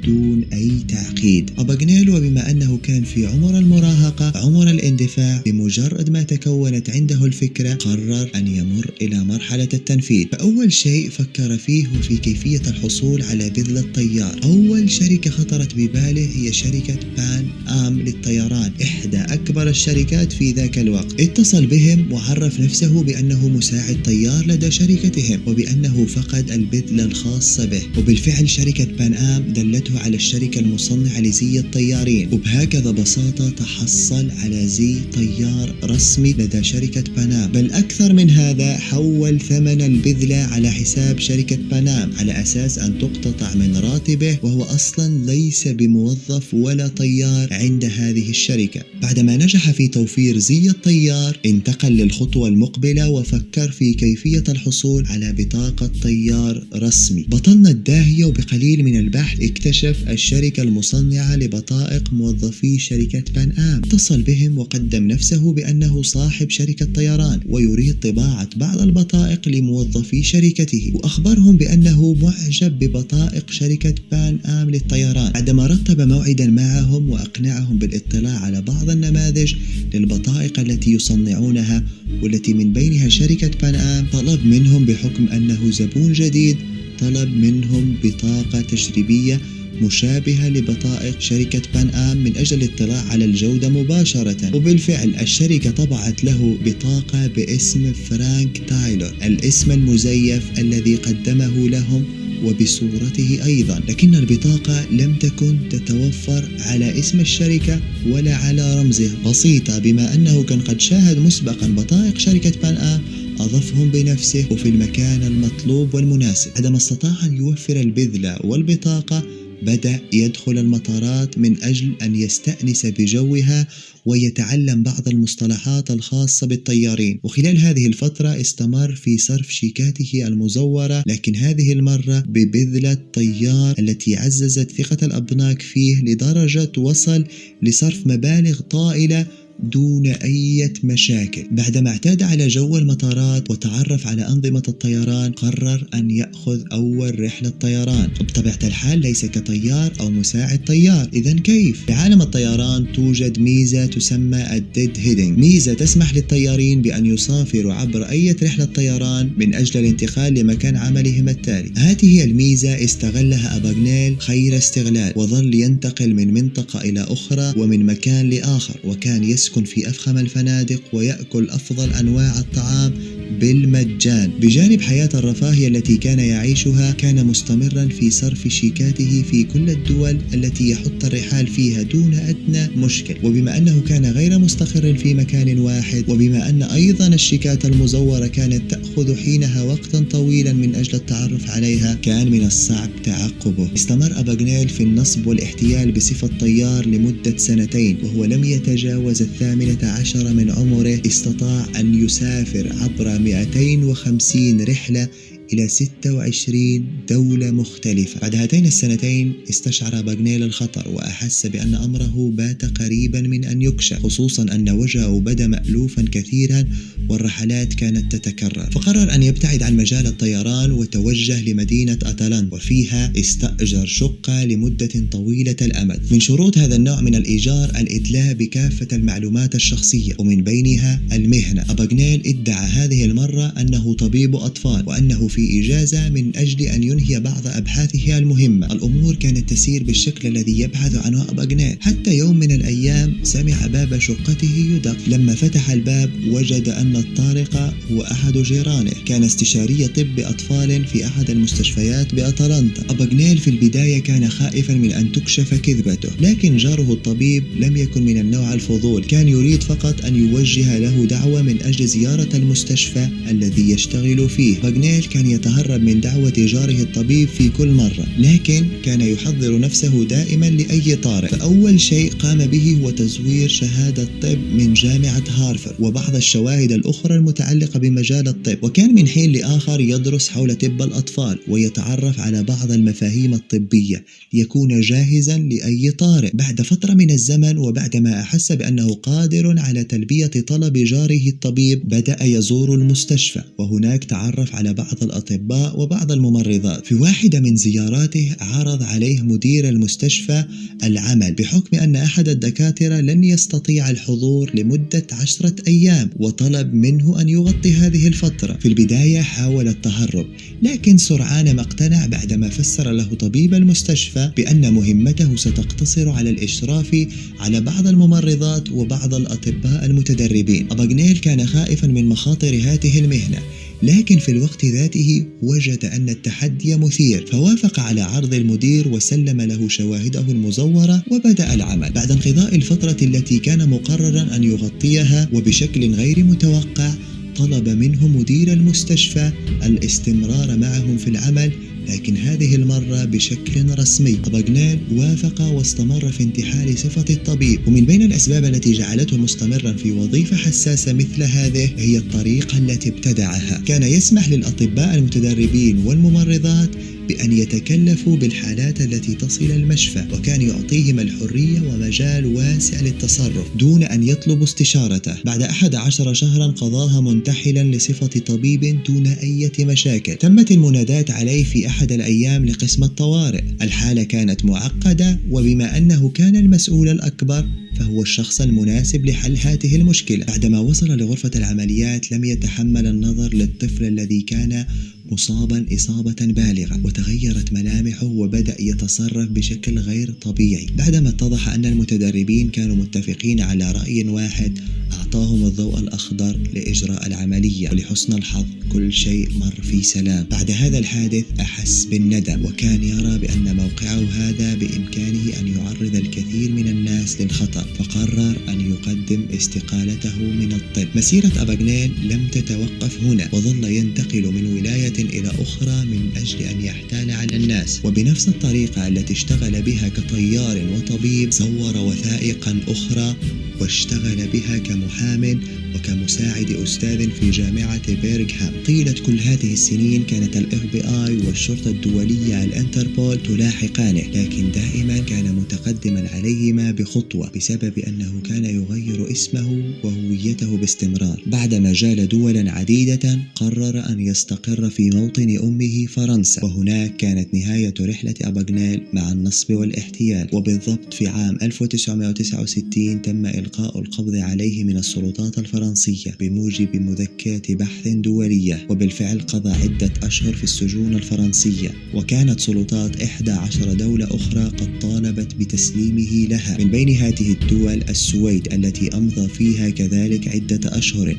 دون أي تعقيد. أباغنيل وبما أنه كان في عمر المراهقة، عمر الاندفاع، بمجرد ما تكونت عنده الفكرة قرر أن يمر إلى مرحلة التنفيذ. فأول شيء فكر فيه هو في كيفية الحصول على بذلة طيار. أول شركة خطرت بباله هي شركة بان آم للطيران، إحدى أكبر الشركات في ذاك الوقت. اتصل بهم وعرف نفسه بأنه مساعد طيار لدى شركتهم، وبأنه فقد البذلة الخاصة به. وبالفعل شركة بان آم دلته على الشركة المصنعة لزي الطيارين، وبهكذا بساطة تحصل على زي طيار رسمي لدى شركة بانام. بل أكثر من هذا، حول ثمن البذلة على حساب شركة بانام على أساس أن تقتطع من راتبه، وهو أصلا ليس بموظف ولا طيار عند هذه الشركة. بعدما نجح في توفير زي الطيار، انتقل للخطوة المقبلة وفكر في كيفية الحصول على بطاقة طيار رسمي. بطلنا الداهية وبقليل من البحث اكتشف الشركة المصنعة لبطائق موظفي شركة بان آم. اتصل بهم وقدم نفسه بأنه صاحب شركة طيران ويريد طباعة بعض البطائق لموظفي شركته، وأخبرهم بأنه معجب ببطائق شركة بان آم للطيران. بعدما رتب موعدا معهم وأقنعهم بالاطلاع على بعض النماذج للبطائق التي يصنعونها والتي من بينها شركة بان آم، طلب منهم بحكم أنه زبون جديد، طلب منهم بطاقة تجريبية مشابهة لبطائق شركة بان آم من أجل الاطلاع على الجودة مباشرة. وبالفعل الشركة طبعت له بطاقة باسم فرانك تايلور، الاسم المزيف الذي قدمه لهم وبصورته أيضا، لكن البطاقة لم تكن تتوفر على اسم الشركة ولا على رمزها. بسيطة، بما أنه كان قد شاهد مسبقا بطائق شركة بان آم أضفهم بنفسه وفي المكان المطلوب والمناسب. عندما استطاع أن يوفر البذلة والبطاقة بدأ يدخل المطارات من أجل أن يستأنس بجوها ويتعلم بعض المصطلحات الخاصة بالطيارين. وخلال هذه الفترة استمر في صرف شيكاته المزورة، لكن هذه المرة ببذلة طيار التي عززت ثقة الأبناك فيه لدرجة وصل لصرف مبالغ طائلة دون أي مشاكل. بعدما اعتاد على جو المطارات وتعرف على أنظمة الطيران، قرر أن يأخذ أول رحلة طيران. بطبيعة الحال ليس كطيار أو مساعد طيار، إذن كيف؟ في عالم الطيران توجد ميزة تسمى الديد هيدنج، ميزة تسمح للطيارين بأن يسافروا عبر أي رحلة طيران من أجل الانتقال لمكان عملهم التالي. هذه الميزة استغلها أباغنيل خير استغلال، وظل ينتقل من منطقة إلى أخرى ومن مكان لآخر، وكان يسكن في أفخم الفنادق ويأكل أفضل أنواع الطعام بالمجان. بجانب حياة الرفاهية التي كان يعيشها، كان مستمرا في صرف شيكاته في كل الدول التي يحط الرحال فيها دون أدنى مشكل. وبما أنه كان غير مستقر في مكان واحد، وبما أن أيضا الشيكات المزورة كانت تأخذ حينها وقتا طويلا من أجل التعرف عليها، كان من الصعب تعقبه. استمر أباغنيل في النصب والاحتيال بصفة طيار لمدة 2 سنين، وهو لم يتجاوز 18 من عمره. استطاع أن يسافر عبر 250 رحلة إلى 26 دولة مختلفة. بعد هاتين السنتين استشعر أباغنيل الخطر، وأحس بأن أمره بات قريبا من أن يكشف، خصوصا أن وجهه بدا مألوفا كثيرا والرحلات كانت تتكرر. فقرر أن يبتعد عن مجال الطيران وتوجه لمدينة أتلانتا، وفيها استأجر شقة لمدة طويلة الأمد. من شروط هذا النوع من الإيجار الإدلاء بكافة المعلومات الشخصية، ومن بينها المهنة. أباغنيل ادعى هذه المرة أنه طبيب أطفال، وأنه في إجازة من أجل أن ينهي بعض أبحاثه المهمة. الأمور كانت تسير بالشكل الذي يبحث عنه أباغنيل، حتى يوم من الأيام سمع باب شقته يدق. لما فتح الباب وجد أن الطارق هو أحد جيرانه، كان استشاري طب أطفال في أحد المستشفيات بأتلانتا. أباغنيل في البداية كان خائفا من أن تكشف كذبته، لكن جاره الطبيب لم يكن من النوع الفضول، كان يريد فقط أن يوجه له دعوة من أجل زيارة المستشفى الذي يشتغل فيه. أباغنيل كان يتهرب من دعوة جاره الطبيب في كل مرة، لكن كان يحضر نفسه دائما لأي طارئ. فأول شيء قام به هو تزوير شهادة طب من جامعة هارفارد وبعض الشواهد الأخرى المتعلقة بمجال الطب، وكان من حين لآخر يدرس حول طب الأطفال ويتعرف على بعض المفاهيم الطبية ليكون جاهزا لأي طارئ. بعد فترة من الزمن، وبعدما أحس بأنه قادر على تلبية طلب جاره الطبيب، بدأ يزور المستشفى، وهناك تعرف على بعض الأطباء وبعض الممرضات. في واحدة من زياراته عرض عليه مدير المستشفى العمل، بحكم أن أحد الدكاترة لن يستطيع الحضور لمدة 10 أيام، وطلب منه أن يغطي هذه الفترة. في البداية حاول التهرب، لكن سرعان ما اقتنع بعدما فسر له طبيب المستشفى بأن مهمته ستقتصر على الإشراف على بعض الممرضات وبعض الأطباء المتدربين. أباغنيل كان خائفا من مخاطر هذه المهنة، لكن في الوقت ذاته وجد أن التحدي مثير، فوافق على عرض المدير وسلم له شواهده المزورة وبدأ العمل. بعد انقضاء الفترة التي كان مقررا أن يغطيها وبشكل غير متوقع، طلب منه مدير المستشفى الاستمرار معهم في العمل، لكن هذه المرة بشكل رسمي. أباغنيل وافق واستمر في انتحال صفة الطبيب. ومن بين الأسباب التي جعلته مستمرا في وظيفة حساسة مثل هذه هي الطريقة التي ابتدعها. كان يسمح للأطباء المتدربين والممرضات بأن يتكلفوا بالحالات التي تصل المشفى، وكان يعطيهم الحرية ومجال واسع للتصرف دون أن يطلبوا استشارته. بعد 11 شهرا قضاها منتحلا لصفة طبيب دون أي مشاكل. تمت المنادات عليه في أحد الأيام لقسم الطوارئ. الحالة كانت معقدة، وبما أنه كان المسؤول الأكبر فهو الشخص المناسب لحل هذه المشكلة. بعدما وصل لغرفة العمليات لم يتحمل النظر للطفل الذي كان مصابا إصابة بالغة، وتغيرت ملامحه وبدأ يتصرف بشكل غير طبيعي. بعدما اتضح أن المتدربين كانوا متفقين على رأي واحد أعطاهم الضوء الأخضر لإجراء العملية، ولحسن الحظ كل شيء مر في سلام. بعد هذا الحادث أحس بالندم، وكان يرى بأن موقعه هذا بإمكانه أن يعرض الكثير من الناس للخطر، فقرر أن يقدم استقالته من الطب. مسيرة أباغنيل لم تتوقف هنا، وظل ينتقل من ولاية إلى أخرى من أجل أن يحتال على الناس، وبنفس الطريقة التي اشتغل بها كطيار وطبيب صور وثائقا أخرى واشتغل بها كمحام وكمساعد أستاذ في جامعة بيرغهام. طيلة كل هذه السنين كانت ال FBI والشرطة الدولية الانتربول تلاحقانه، لكن دائما كان متقدما عليهما بخطوة بسبب أنه كان يغير اسمه وهويته باستمرار. بعدما جال دولا عديدة قرر أن يستقر في موطن أمه فرنسا، وهناك كانت نهاية رحلة أباغنيل مع النصب والاحتيال. وبالضبط في عام 1969 تم إلقاء القبض عليه من السلطات الفرنسية بموجب مذكرة بحث دولية، وبالفعل قضى عدة أشهر في السجون الفرنسية. وكانت سلطات 11 دولة أخرى قد طالبت بتسليمه لها، من بين هذه الدول السويد التي أمضى فيها كذلك عدة أشهر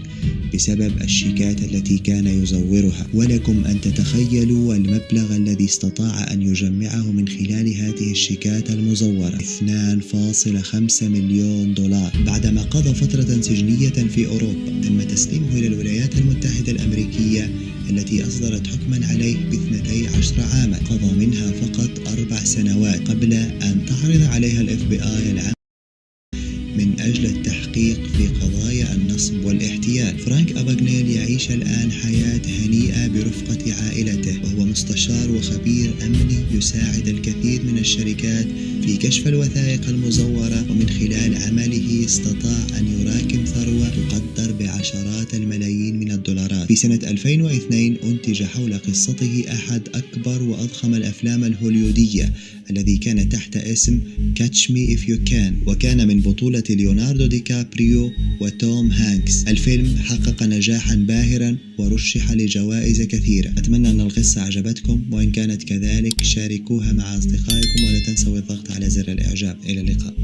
بسبب الشيكات التي كان يزورها. ولكم أن تتخيلوا المبلغ الذي استطاع أن يجمعه من خلال هذه الشيكات المزورة: 2.5 مليون دولار. بعدما قضى فترة سجنية في أوروبا تم تسليمه إلى الولايات المتحدة الأمريكية التي أصدرت حكما عليه ب12 عاما، قضى منها فقط 4 سنوات قبل أن تعرض عليها ال FBI العام من أجل التحقيق في قضايا النصب والاحتيال. فرانك أباغنيل يعيش الآن حياة هنيئة برفقة عائلته، وهو مستشار وخبير أمني يساعد الكثير من الشركات في كشف الوثائق المزورة، ومن خلال عمله استطاع أن يراكم ثروة تقدر بعشرات الملايين من الدولارات. في سنة 2002 أنتج حول قصته أحد أكبر وأضخم الأفلام الهوليودية الذي كان تحت اسم Catch Me If You Can، وكان من بطولة ليوناردو دي كابريو وتوم هانكس. الفيلم حقق نجاحا باهرا ورشح لجوائز كثيرة. أتمنى أن القصة عجبتكم، وإن كانت كذلك شاركوها مع أصدقائكم ولا تنسوا الضغط على زر الإعجاب. إلى اللقاء.